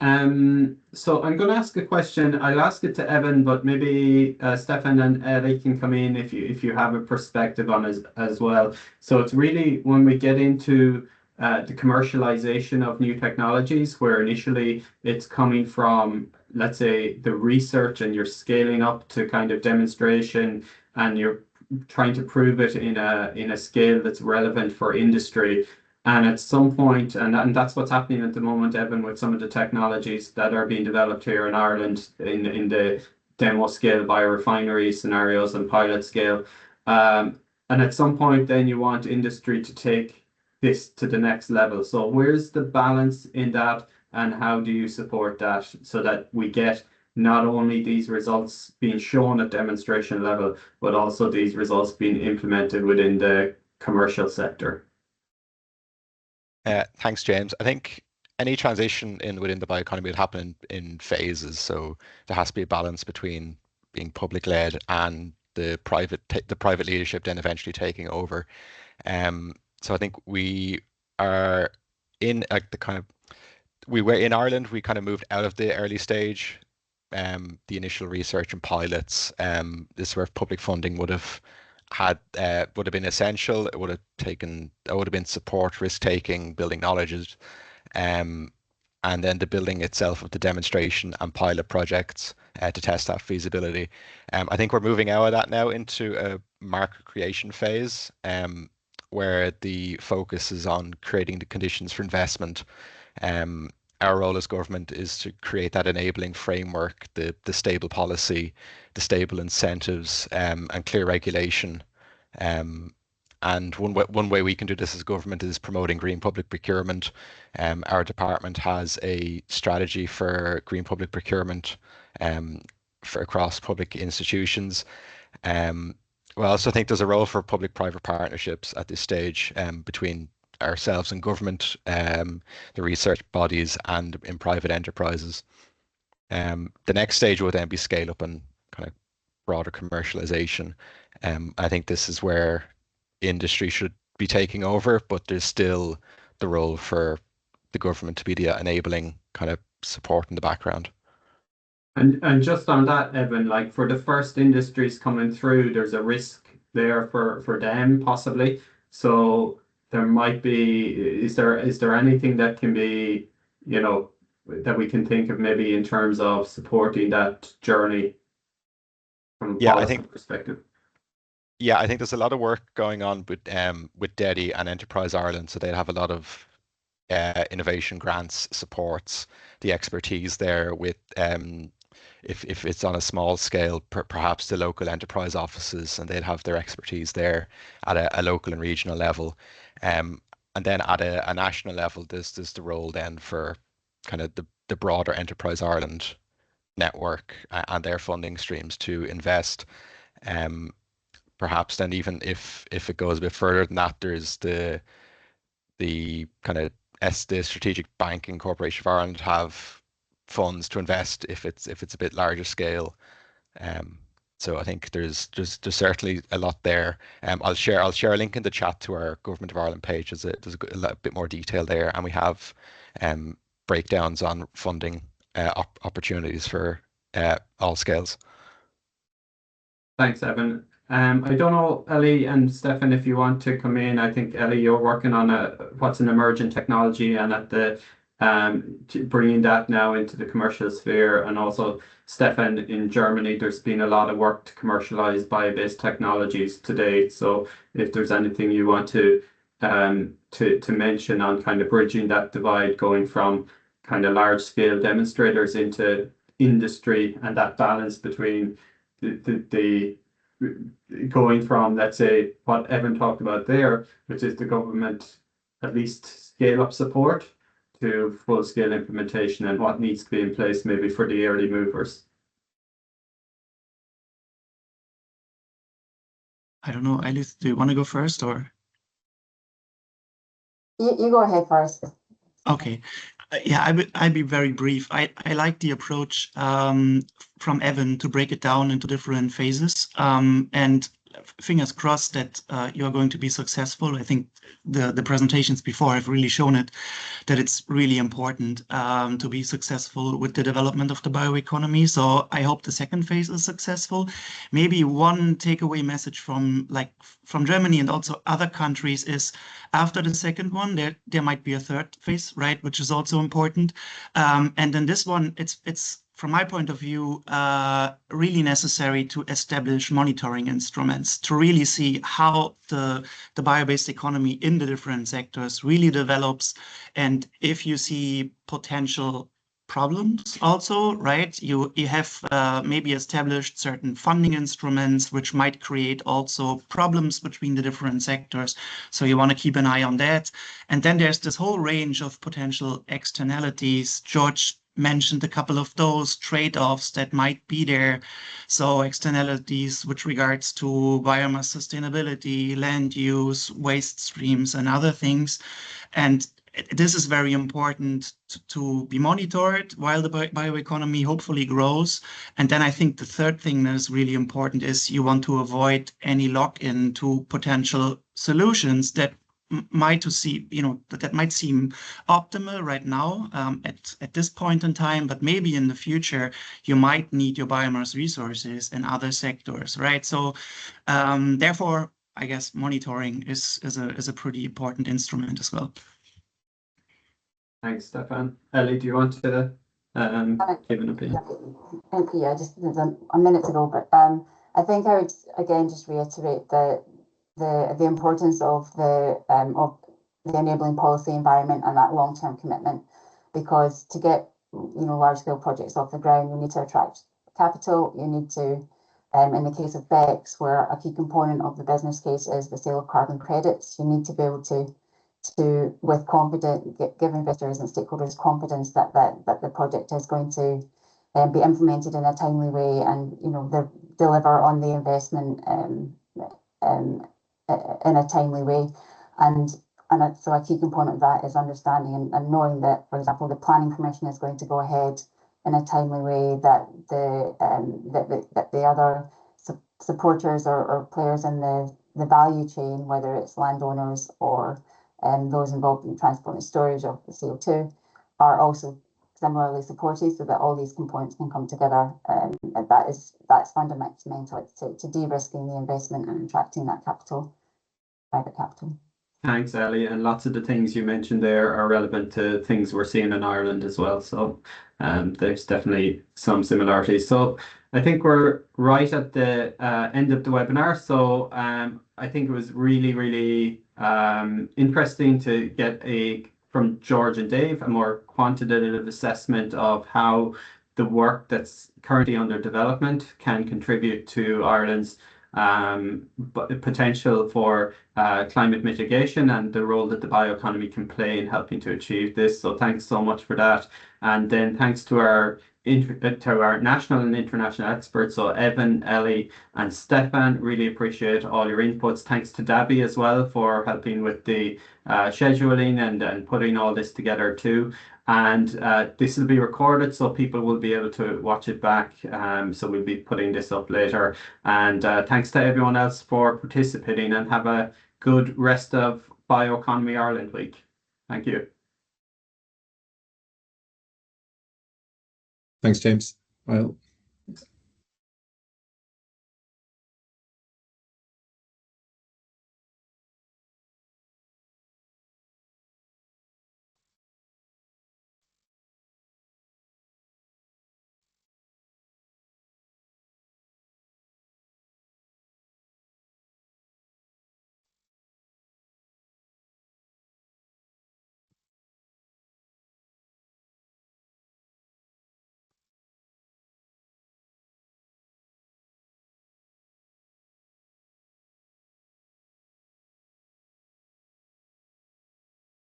So I'm going to ask a question. I'll ask it to Evan, but maybe Stefan and Ellie can come in if you have a perspective on it as well. So it's really when we get into the commercialization of new technologies, where initially it's coming from, let's say, the research, and you're scaling up to kind of demonstration, and you're trying to prove it in a scale that's relevant for industry. And at some point, and that's what's happening at the moment, Evan, with some of the technologies that are being developed here in Ireland in the demo scale biorefinery scenarios and pilot scale. And at some point, then you want industry to take this to the next level. So where's the balance in that, and how do you support that so that we get not only these results being shown at demonstration level, but also these results being implemented within the commercial sector? Thanks, James. I think any transition within the bioeconomy will happen in phases. So there has to be a balance between being public-led and the private leadership then eventually taking over. So I think we are in we were in Ireland, we kind of moved out of the early stage, the initial research and pilots. This is where public funding would have been essential. It would have been support, risk taking, building knowledge, and then the building itself of the demonstration and pilot projects to test that feasibility. I think we're moving out of that now into a market creation phase, where the focus is on creating the conditions for investment. Our role as government is to create that enabling framework, the stable policy, the stable incentives, and clear regulation. And one way we can do this as government is promoting green public procurement. Our department has a strategy for green public procurement for across public institutions. We also think there's a role for public-private partnerships at this stage between ourselves and government, the research bodies, and in private enterprises. The next stage would then be scale up and kind of broader commercialization. I think this is where industry should be taking over, but there's still the role for the government to be the enabling kind of support in the background. And just on that, Evan, like for the first industries coming through, there's a risk there for them possibly. So there might be, is there anything that can be, you know, that we can think of maybe in terms of supporting that journey from a policy perspective? Yeah, I think there's a lot of work going on with DEDI and Enterprise Ireland, so they'll have a lot of innovation grants, supports, the expertise there with if it's on a small scale, perhaps the local enterprise offices, and they'd have their expertise there at a local and regional level. And then at a national level, there's the role then for kind of the broader Enterprise Ireland network and their funding streams to invest. Perhaps then even if it goes a bit further than that, there's the kind of the Strategic Banking Corporation of Ireland have funds to invest if it's a bit larger scale. So I think there's certainly a lot there. I'll share a link in the chat to our Government of Ireland page. There's a bit more detail there, and we have breakdowns on funding opportunities for all scales. Thanks, Evan. I don't know, Ellie and Stefan, if you want to come in. I think, Ellie, you're working on what's an emerging technology, and at the bringing that now into the commercial sphere. And also, Stefan, in Germany, there's been a lot of work to commercialize bio-based technologies today. So if there's anything you want to mention on kind of bridging that divide, going from kind of large scale demonstrators into industry, and that balance between the going from, let's say, what Evan talked about there, which is the government at least scale up support, to full scale implementation, and what needs to be in place maybe for the early movers. I don't know, Alice, do you want to go first, or? You go ahead first. Okay. Yeah, I'd be very brief. I like the approach from Evan to break it down into different phases. And fingers crossed that you're going to be successful. I think the presentations before have really shown it, that it's really important to be successful with the development of the bioeconomy. So I hope the second phase is successful. Maybe one takeaway message from Germany and also other countries is, after the second one, there might be a third phase, right, which is also important. And then this one, it's from my point of view, really necessary to establish monitoring instruments to really see how the bio-based economy in the different sectors really develops. And if you see potential problems also, right, you have maybe established certain funding instruments which might create also problems between the different sectors. So you want to keep an eye on that. And then there's this whole range of potential externalities. George mentioned a couple of those trade-offs that might be there. So externalities with regards to biomass sustainability, land use, waste streams, and other things. And this is very important to be monitored while the bioeconomy hopefully grows. And then I think the third thing that is really important is you want to avoid any lock-in to potential solutions that might seem optimal right now at this point in time, but maybe in the future you might need your biomass resources in other sectors, right? So therefore, I guess monitoring is a pretty important instrument as well. Thanks, Stefan. Ellie, do you want to give an opinion? Thank you. I just did a minute ago, but I think I would again just reiterate the importance of the enabling policy environment and that long-term commitment, because to get large-scale projects off the ground, you need to attract capital. You need to, in the case of BECCS, where a key component of the business case is the sale of carbon credits, you need to be able to with confidence, give investors and stakeholders confidence that the project is going to be implemented in a timely way, and deliver on the investment in a timely way. And so a key component of that is understanding and knowing that, for example, the planning permission is going to go ahead in a timely way, that the other supporters or players in the the value chain, whether it's landowners or those involved in transport and storage of the CO2, are also similarly supportive, so that all these components can come together. And that's fundamental to de-risking the investment and attracting that capital, private capital. Thanks, Ellie. And lots of the things you mentioned there are relevant to things we're seeing in Ireland as well. So there's definitely some similarities. So I think we're right at the end of the webinar. So I think it was really, really interesting to get from George and Dave a more quantitative assessment of how the work that's currently under development can contribute to Ireland's potential for climate mitigation and the role that the bioeconomy can play in helping to achieve this. So thanks so much for that. And then thanks to our national and international experts, so Evan, Ellie and Stefan. Really appreciate all your inputs. Thanks to Dabi as well for helping with the scheduling and putting all this together too. And this will be recorded, so people will be able to watch it back. So we'll be putting this up later. And thanks to everyone else for participating, and have a good rest of Bioeconomy Ireland week. Thank you. Thanks, James. Well.